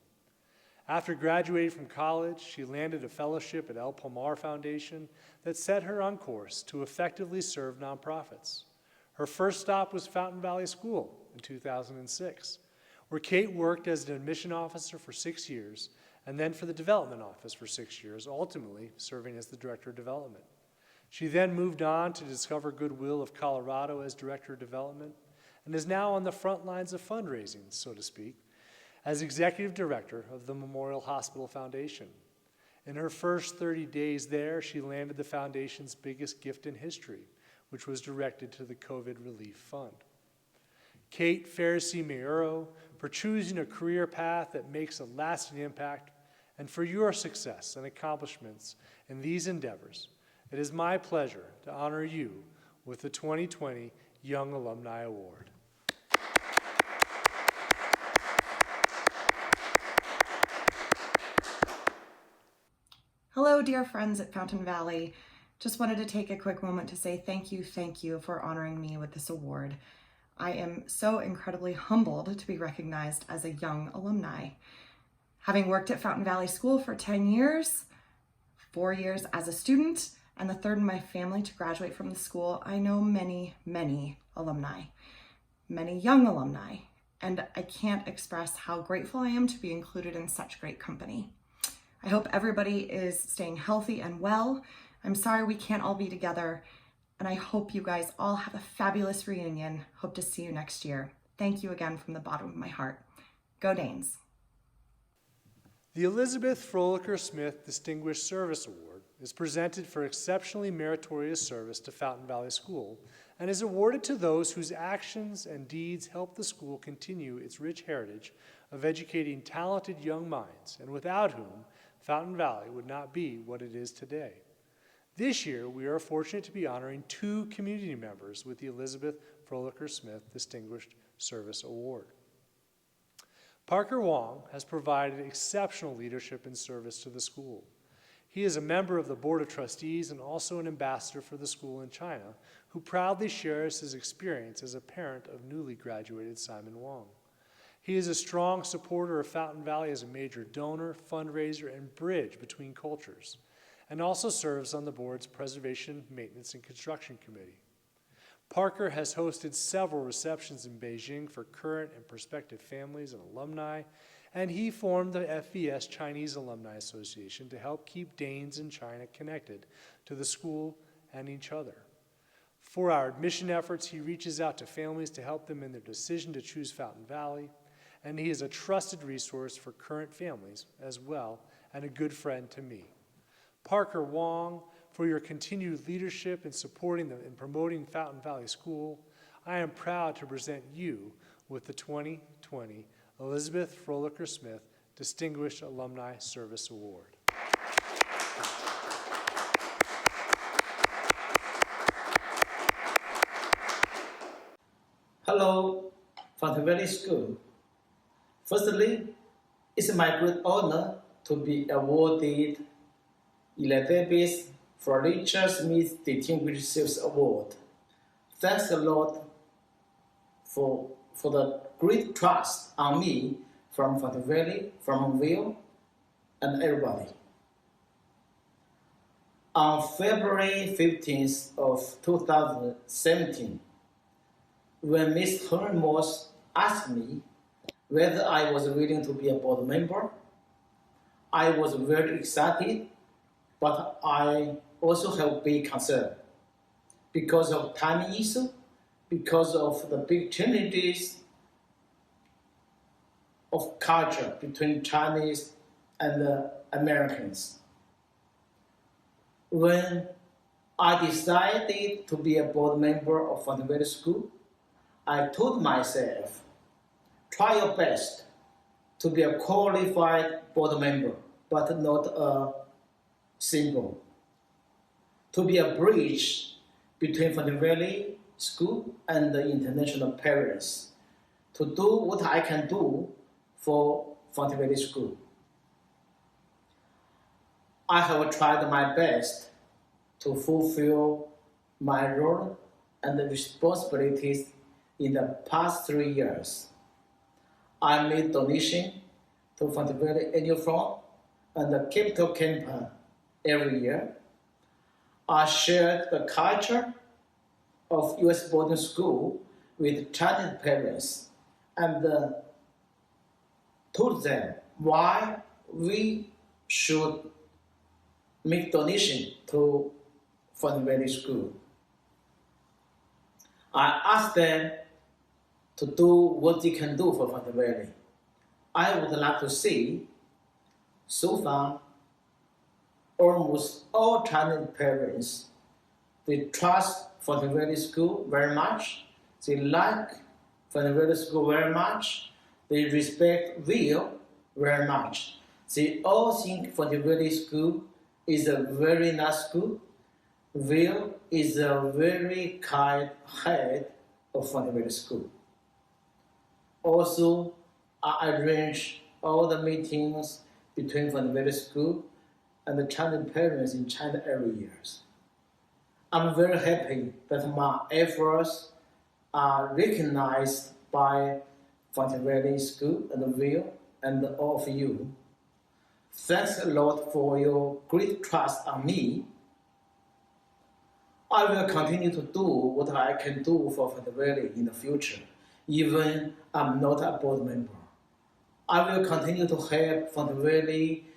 After graduating from college, she landed a fellowship at El Palmar Foundation that set her on course to effectively serve nonprofits. Her first stop was Fountain Valley School in 2006, where Kate worked as an admission officer for 6 years and then for the development office for 6 years, ultimately serving as the director of development. She then moved on to Discover Goodwill of Colorado as director of development and is now on the front lines of fundraising, so to speak, as executive director of the Memorial Hospital Foundation. In her first 30 days there, she landed the foundation's biggest gift in history, which was directed to the COVID Relief Fund. Kate Faricy Maiurro, for choosing a career path that makes a lasting impact, and for your success and accomplishments in these endeavors, it is my pleasure to honor you with the 2020 Young Alumni Award. Hello, dear friends at Fountain Valley. Just wanted to take a quick moment to say thank you for honoring me with this award. I am so incredibly humbled to be recognized as a young alumni. Having worked at Fountain Valley School for 10 years, 4 years as a student, and the third in my family to graduate from the school, I know many, many alumni, many young alumni, and I can't express how grateful I am to be included in such great company. I hope everybody is staying healthy and well. I'm sorry we can't all be together, and I hope you guys all have a fabulous reunion. Hope to see you next year. Thank you again from the bottom of my heart. Go Danes. The Elizabeth Froelicher Smith Distinguished Service Award is presented for exceptionally meritorious service to Fountain Valley School and is awarded to those whose actions and deeds help the school continue its rich heritage of educating talented young minds, and without whom Fountain Valley would not be what it is today. This year, we are fortunate to be honoring 2 community members with the Elizabeth Froelicher Smith Distinguished Service Award. Parker Wong has provided exceptional leadership and service to the school. He is a member of the Board of Trustees and also an ambassador for the school in China, who proudly shares his experience as a parent of newly graduated Simon Wong. He is a strong supporter of Fountain Valley as a major donor, fundraiser, and bridge between cultures, and also serves on the board's Preservation, Maintenance, and Construction Committee. Parker has hosted several receptions in Beijing for current and prospective families and alumni, and he formed the FVS Chinese Alumni Association to help keep Danes in China connected to the school and each other. For our admission efforts, he reaches out to families to help them in their decision to choose Fountain Valley, and he is a trusted resource for current families as well, and a good friend to me. Parker Wong, for your continued leadership in supporting and promoting Fountain Valley School, I am proud to present you with the 2020 Elizabeth Froelicher Smith Distinguished Alumni Service Award. Hello, Fountain Valley School. Firstly, it's my great honor to be awarded Elizabeth Froelicher Smith Distinguished Service Award. Thanks a lot for the great trust on me from Fountain Valley, from Will, and everybody. On February 15th of 2017, when Ms. Hermos asked me whether I was willing to be a board member, I was very excited, but I also have big concern because of timing issue, because of the big challenges of culture between Chinese and Americans. When I decided to be a board member of Fountain Valley School, I told myself, try your best to be a qualified board member, but not a symbol. To be a bridge between Fountain Valley School and the international parents, to do what I can do for Fountain Valley School. I have tried my best to fulfill my role and the responsibilities in the past 3 years. I made donation to Fountain Valley Annual Fund and the Capital Campus every year. I shared the culture of U.S. boarding school with Chinese parents and told them why we should make donation to Fountain Valley School. I asked them to do what they can do for Fountain Valley. I would like to see, so far, almost all Chinese parents, they trust Fountain Valley School very much. They like Fountain Valley School very much. They respect Will very much. They all think Fountain Valley School is a very nice school. Will is a very kind head of Fountain Valley School. Also, I arrange all the meetings between Fountain Valley School and the Chinese parents in China every year. I'm very happy that my efforts are recognized by Fountain Valley School and Will and all of you. Thanks a lot for your great trust on me. I will continue to do what I can do for Fountain Valley in the future, even I'm not a board member. I will continue to help Fountain Valley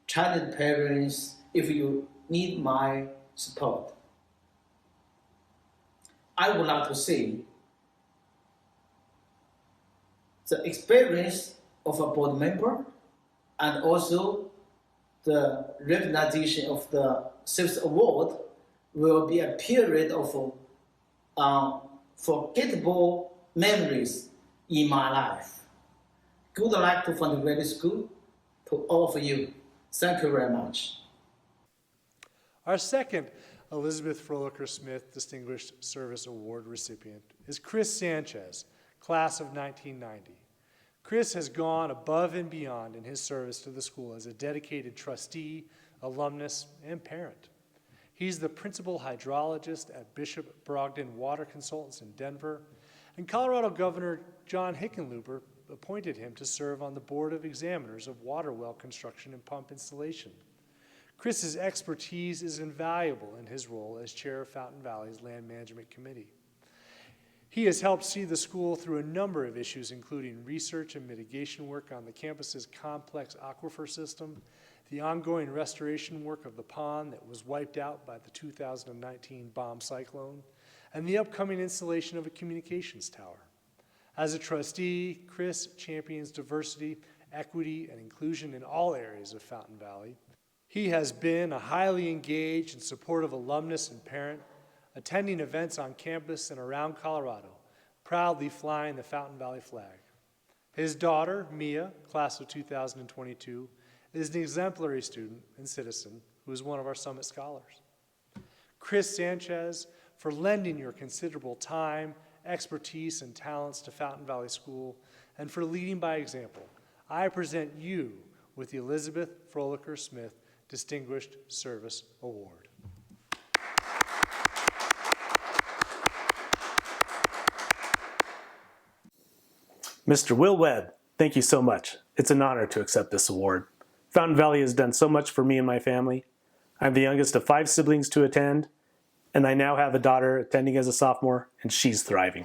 child parents if you need my support. I would like to say the experience of a board member and also the recognition of the 6th award will be a period of forgettable memories in my life. Good luck to Fountain Valley School, to all of you. Thank you very much. Our second Elizabeth Froelicher Smith Distinguished Service Award recipient is Chris Sanchez, class of 1990. Chris has gone above and beyond in his service to the school as a dedicated trustee, alumnus, and parent. He's the principal hydrologist at Bishop Brogdon Water Consultants in Denver, and Colorado Governor John Hickenlooper appointed him to serve on the Board of Examiners of water well construction and pump installation. Chris's expertise is invaluable in his role as chair of Fountain Valley's Land Management Committee. He has helped see the school through a number of issues, including research and mitigation work on the campus's complex aquifer system, the ongoing restoration work of the pond that was wiped out by the 2019 bomb cyclone, and the upcoming installation of a communications tower. As a trustee, Chris champions diversity, equity, and inclusion in all areas of Fountain Valley. He has been a highly engaged and supportive alumnus and parent, attending events on campus and around Colorado, proudly flying the Fountain Valley flag. His daughter, Mia, class of 2022, is an exemplary student and citizen who is one of our Summit Scholars. Chris Sanchez, for lending your considerable time, expertise, and talents to Fountain Valley School, and for leading by example, I present you with the Elizabeth Froelicher Smith Distinguished Service Award. Mr. Will Webb, thank you so much. It's an honor to accept this award. Fountain Valley has done so much for me and my family. I'm the youngest of 5 siblings to attend, and I now have a daughter attending as a sophomore, and she's thriving.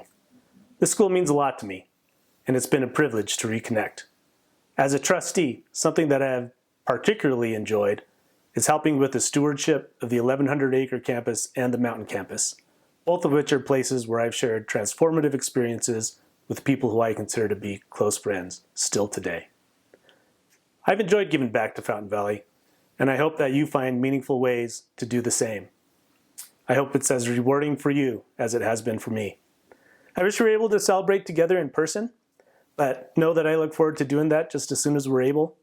This school means a lot to me, and it's been a privilege to reconnect. As a trustee, something that I have particularly enjoyed is helping with the stewardship of the 1,100-acre campus and the mountain campus, both of which are places where I've shared transformative experiences with people who I consider to be close friends still today. I've enjoyed giving back to Fountain Valley, and I hope that you find meaningful ways to do the same. I hope it's as rewarding for you as it has been for me. I wish we were able to celebrate together in person, but know that I look forward to doing that just as soon as we're able.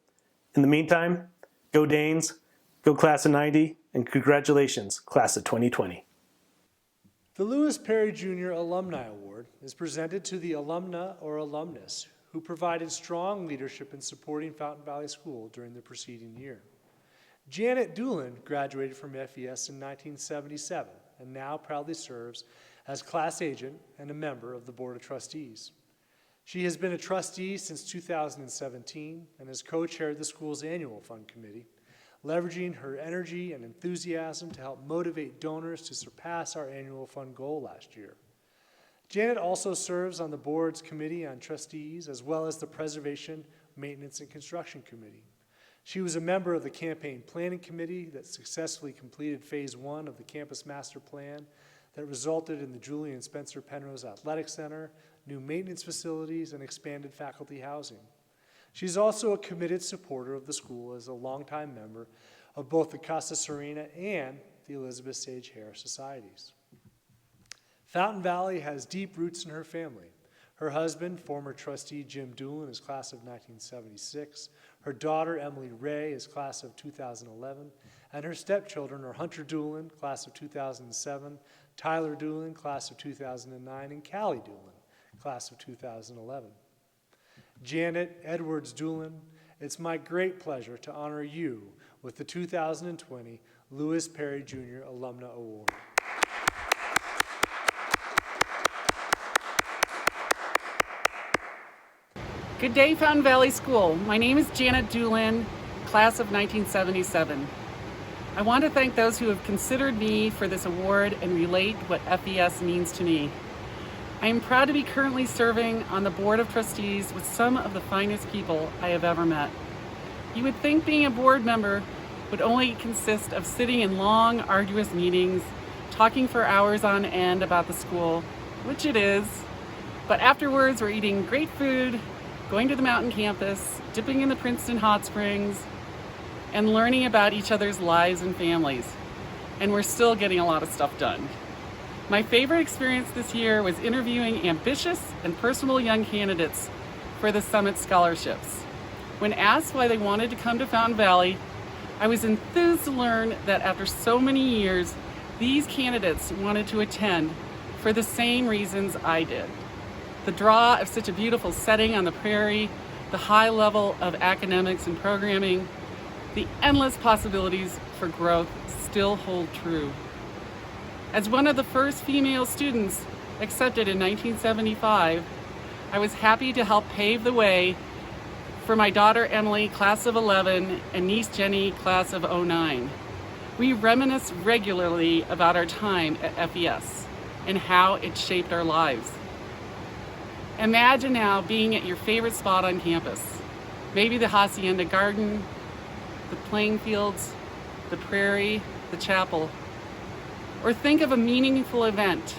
In the meantime, go Danes, go class of 90, and congratulations, class of 2020. The Lewis Perry Jr. Alumni Award is presented to the alumna or alumnus who provided strong leadership in supporting Fountain Valley School during the preceding year. Janet Dulin graduated from FES in 1977 and now proudly serves as class agent and a member of the Board of Trustees. She has been a trustee since 2017 and has co-chaired the school's annual fund committee, leveraging her energy and enthusiasm to help motivate donors to surpass our annual fund goal last year. Janet also serves on the board's committee on trustees as well as the Preservation, Maintenance, and Construction Committee. She was a member of the campaign planning committee that successfully completed phase 1 of the campus master plan that resulted in the Julie and Spencer Penrose Athletic Center, new maintenance facilities, and expanded faculty housing. She's also a committed supporter of the school as a longtime member of both the Casa Serena and the Elizabeth Sage Harris Societies. Fountain Valley has deep roots in her family. Her husband, former trustee Jim Dulin, is class of 1976. Her daughter, Emily Ray, is class of 2011. And her stepchildren are Hunter Dulin, class of 2007, Tyler Dulin, class of 2009, and Callie Dulin, class of 2011. Janet Edwards Dulin, it's my great pleasure to honor you with the 2020 Lewis Perry Jr. Alumna Award. Good day, Fountain Valley School. My name is Janet Dulin, class of 1977. I want to thank those who have considered me for this award and relate what FES means to me. I am proud to be currently serving on the Board of Trustees with some of the finest people I have ever met. You would think being a board member would only consist of sitting in long, arduous meetings, talking for hours on end about the school, which it is, but afterwards we're eating great food, going to the mountain campus, dipping in the Princeton hot springs, and learning about each other's lives and families. And we're still getting a lot of stuff done. My favorite experience this year was interviewing ambitious and personable young candidates for the Summit Scholarships. When asked why they wanted to come to Fountain Valley, I was enthused to learn that after so many years, these candidates wanted to attend for the same reasons I did. The draw of such a beautiful setting on the prairie, the high level of academics and programming, the endless possibilities for growth still hold true. As one of the first female students accepted in 1975, I was happy to help pave the way for my daughter Emily, class of 11, and niece Jenny, class of 09. We reminisce regularly about our time at FES and how it shaped our lives. Imagine now being at your favorite spot on campus, maybe the Hacienda Garden, the playing fields, the prairie, the chapel. Or think of a meaningful event,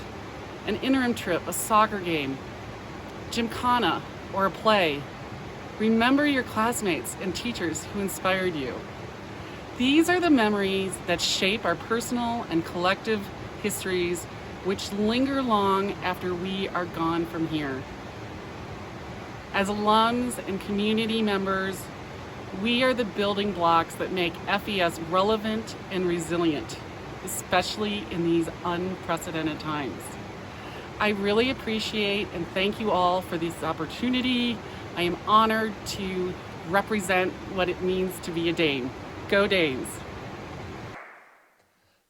an interim trip, a soccer game, gymkhana, or a play. Remember your classmates and teachers who inspired you. These are the memories that shape our personal and collective histories, which linger long after we are gone from here. As alums and community members, we are the building blocks that make FES relevant and resilient, especially in these unprecedented times. I really appreciate and thank you all for this opportunity. I am honored to represent what it means to be a Dane. Go Danes!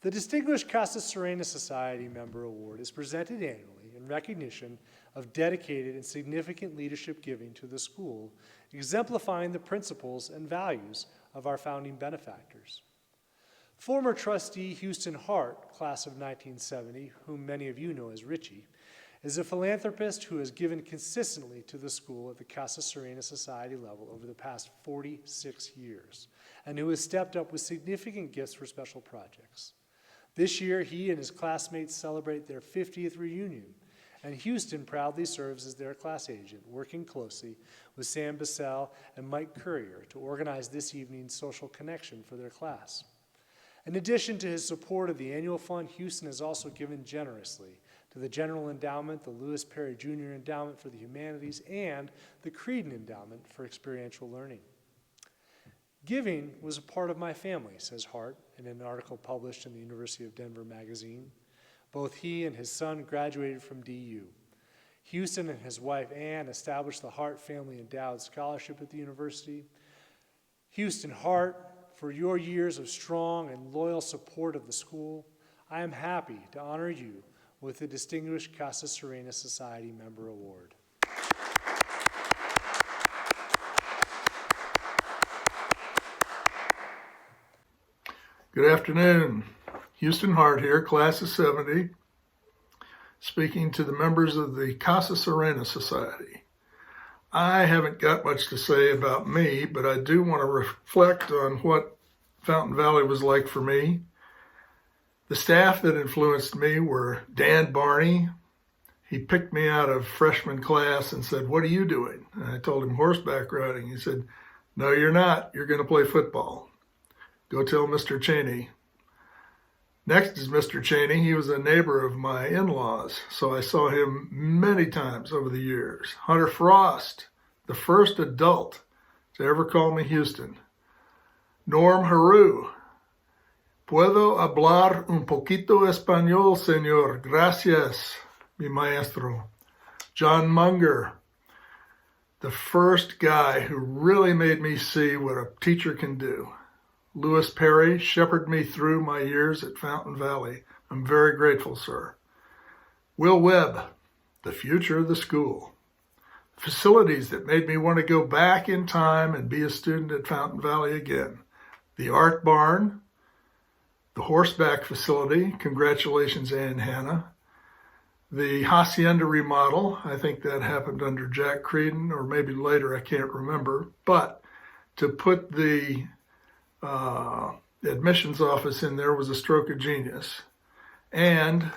The Distinguished Casa Serena Society Member Award is presented annually in recognition of dedicated and significant leadership giving to the school, exemplifying the principles and values of our founding benefactors. Former trustee Houston Harte, class of 1970, whom many of you know as Richie, is a philanthropist who has given consistently to the school at the Casa Serena Society level over the past 46 years, and who has stepped up with significant gifts for special projects. This year, he and his classmates celebrate their 50th reunion, and Houston proudly serves as their class agent, working closely with Sam Bissell and Mike Courier to organize this evening's social connection for their class. In addition to his support of the annual fund, Houston has also given generously to the General Endowment, the Lewis Perry Jr. Endowment for the Humanities, and the Creedon Endowment for Experiential Learning. Giving was a part of my family, says Harte in an article published in the University of Denver magazine. Both he and his son graduated from DU. Houston and his wife Ann established the Harte Family Endowed Scholarship at the university. Houston Harte, for your years of strong and loyal support of the school, I am happy to honor you with the Distinguished Casa Serena Society Member Award. Good afternoon. Houston Harte here, class of 70, speaking to the members of the Casa Serena Society. I haven't got much to say about me, but I do want to reflect on what Fountain Valley was like for me. The staff that influenced me were Dan Barney. He picked me out of freshman class and said, "What are you doing?" And I told him horseback riding. He said, "No, you're not. You're going to play football. Go tell Mr. Cheney." Next is Mr. Cheney. He was a neighbor of my in-laws, so I saw him many times over the years. Hunter Frost, the first adult to ever call me Houston. Norm Haru. Puedo hablar un poquito español, señor. Gracias, mi maestro. John Munger, the first guy who really made me see what a teacher can do. Lewis Perry shepherded me through my years at Fountain Valley. I'm very grateful, sir. Will Webb, the future of the school. facilities that made me want to go back in time and be a student at Fountain Valley again. The art barn, the horseback facility, congratulations, Hanna. The hacienda remodel, I think that happened under Jack Creedon, or maybe later, I can't remember. But to put the admissions office in there was a stroke of genius. And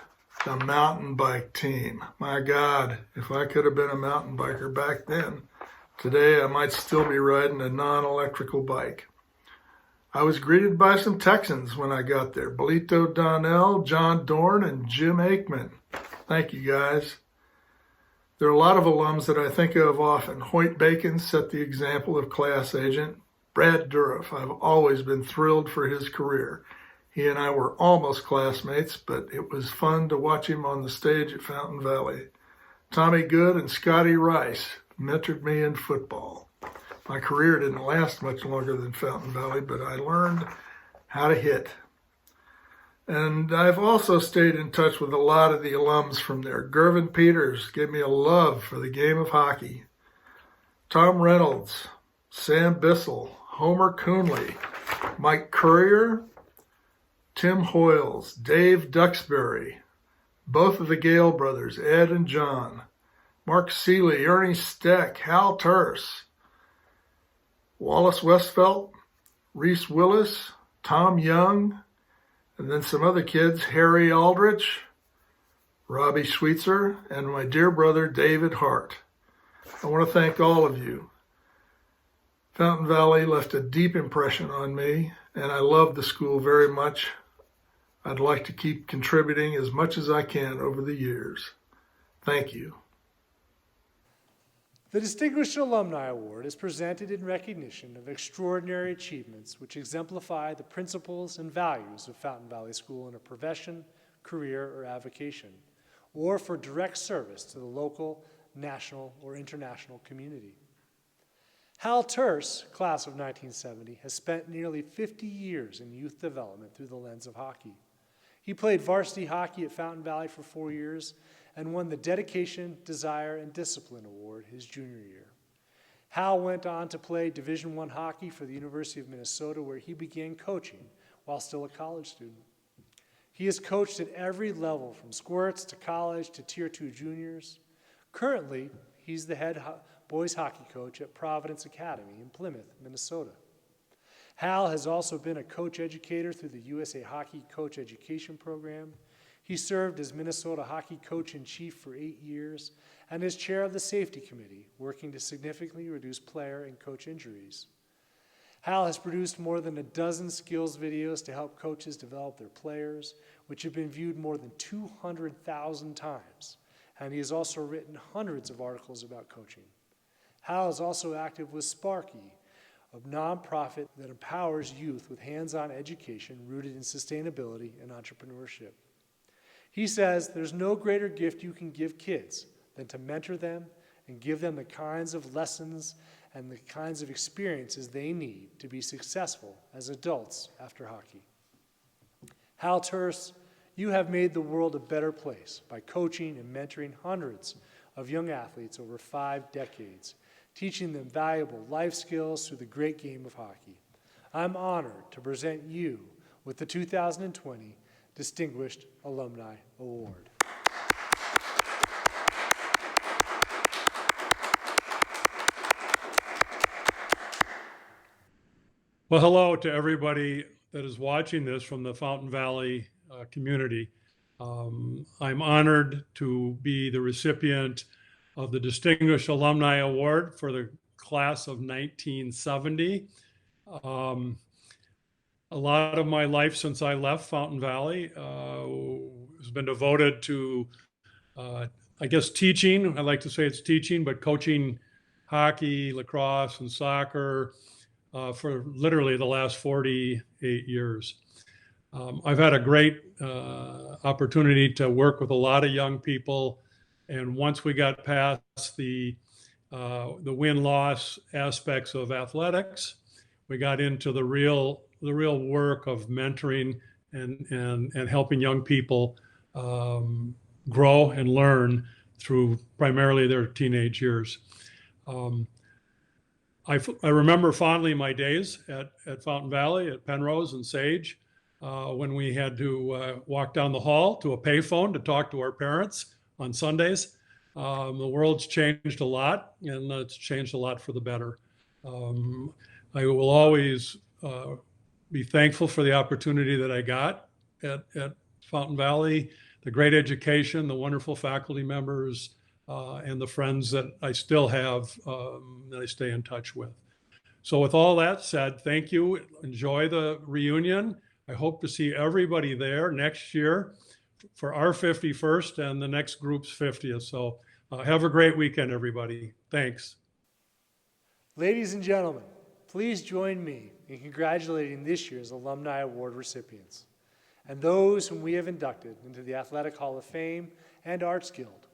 the mountain bike team. My God, if I could have been a mountain biker back then, today I might still be riding a non-electrical bike. I was greeted by some Texans when I got there. Belito Donnell, John Dorn, and Jim Aikman. Thank you, guys. There are a lot of alums that I think of often. Hoyt Bacon set the example of class agent. Brad Dourif, I've always been thrilled for his career. He and I were almost classmates, but it was fun to watch him on the stage at Fountain Valley. Tommy Good and Scotty Rice mentored me in football. My career didn't last much longer than Fountain Valley, but I learned how to hit. And I've also stayed in touch with a lot of the alums from there. Gervin Peters gave me a love for the game of hockey. Tom Reynolds, Sam Bissell, Homer Coonley, Mike Courier, Tim Hoyles, Dave Duxbury, both of the Gale brothers, Ed and John, Mark Seelye, Ernie Steck, Hal Terse, Wallace Westfelt, Reese Willis, Tom Young, and then some other kids, Harry Aldrich, Robbie Schweitzer, and my dear brother, David Harte. I want to thank all of you. Fountain Valley left a deep impression on me, and I love the school very much. I'd like to keep contributing as much as I can over the years. Thank you. The Distinguished Alumni Award is presented in recognition of extraordinary achievements which exemplify the principles and values of Fountain Valley School in a profession, career, or avocation, or for direct service to the local, national, or international community. Hal Terse, class of 1970, has spent nearly 50 years in youth development through the lens of hockey. He played varsity hockey at Fountain Valley for 4 years and won the Dedication, Desire, and Discipline Award his junior year. Hal went on to play Division I hockey for the University of Minnesota, where he began coaching while still a college student. He has coached at every level, from squirts to college to Tier 2 juniors. Currently, he's the head boys hockey coach at Providence Academy in Plymouth, Minnesota. Hal has also been a coach educator through the USA Hockey Coach Education Program. He served as Minnesota Hockey Coach-in-Chief for 8 years and is chair of the Safety Committee, working to significantly reduce player and coach injuries. Hal has produced more than a dozen skills videos to help coaches develop their players, which have been viewed more than 200,000 times, and he has also written hundreds of articles about coaching. Hal is also active with Sparky, a nonprofit that empowers youth with hands-on education rooted in sustainability and entrepreneurship. He says there's no greater gift you can give kids than to mentor them and give them the kinds of lessons and the kinds of experiences they need to be successful as adults after hockey. Hal Terse, you have made the world a better place by coaching and mentoring hundreds of young athletes over 5 decades, teaching them valuable life skills through the great game of hockey. I'm honored to present you with the 2020 Distinguished Alumni Award. Well, hello to everybody that is watching this from the Fountain Valley community. I'm honored to be the recipient of the Distinguished Alumni Award for the class of 1970. A lot of my life since I left Fountain Valley has been devoted to, I guess, teaching. I like to say it's teaching, but coaching hockey, lacrosse, and soccer for literally the last 48 years. I've had a great opportunity to work with a lot of young people. And once we got past the win-loss aspects of athletics, we got into the real work of mentoring and helping young people grow and learn through primarily their teenage years. I remember fondly my days at Fountain Valley, at Penrose and Sage, when we had to walk down the hall to a payphone to talk to our parents on Sundays. The world's changed a lot, and it's changed a lot for the better. I will always be thankful for the opportunity that I got at Fountain Valley, the great education, the wonderful faculty members, and the friends that I still have that I stay in touch with. So with all that said, thank you. Enjoy the reunion. I hope to see everybody there next year for our 51st and the next group's 50th. So have a great weekend, everybody. Thanks. Ladies and gentlemen, please join me in congratulating this year's Alumni Award recipients and those whom we have inducted into the Athletic Hall of Fame and Arts Guild.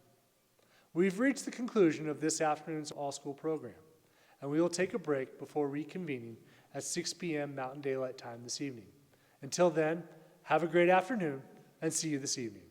We've reached the conclusion of this afternoon's all-school program, and we will take a break before reconvening at 6 p.m. Mountain Daylight Time this evening. Until then, have a great afternoon, and see you this evening.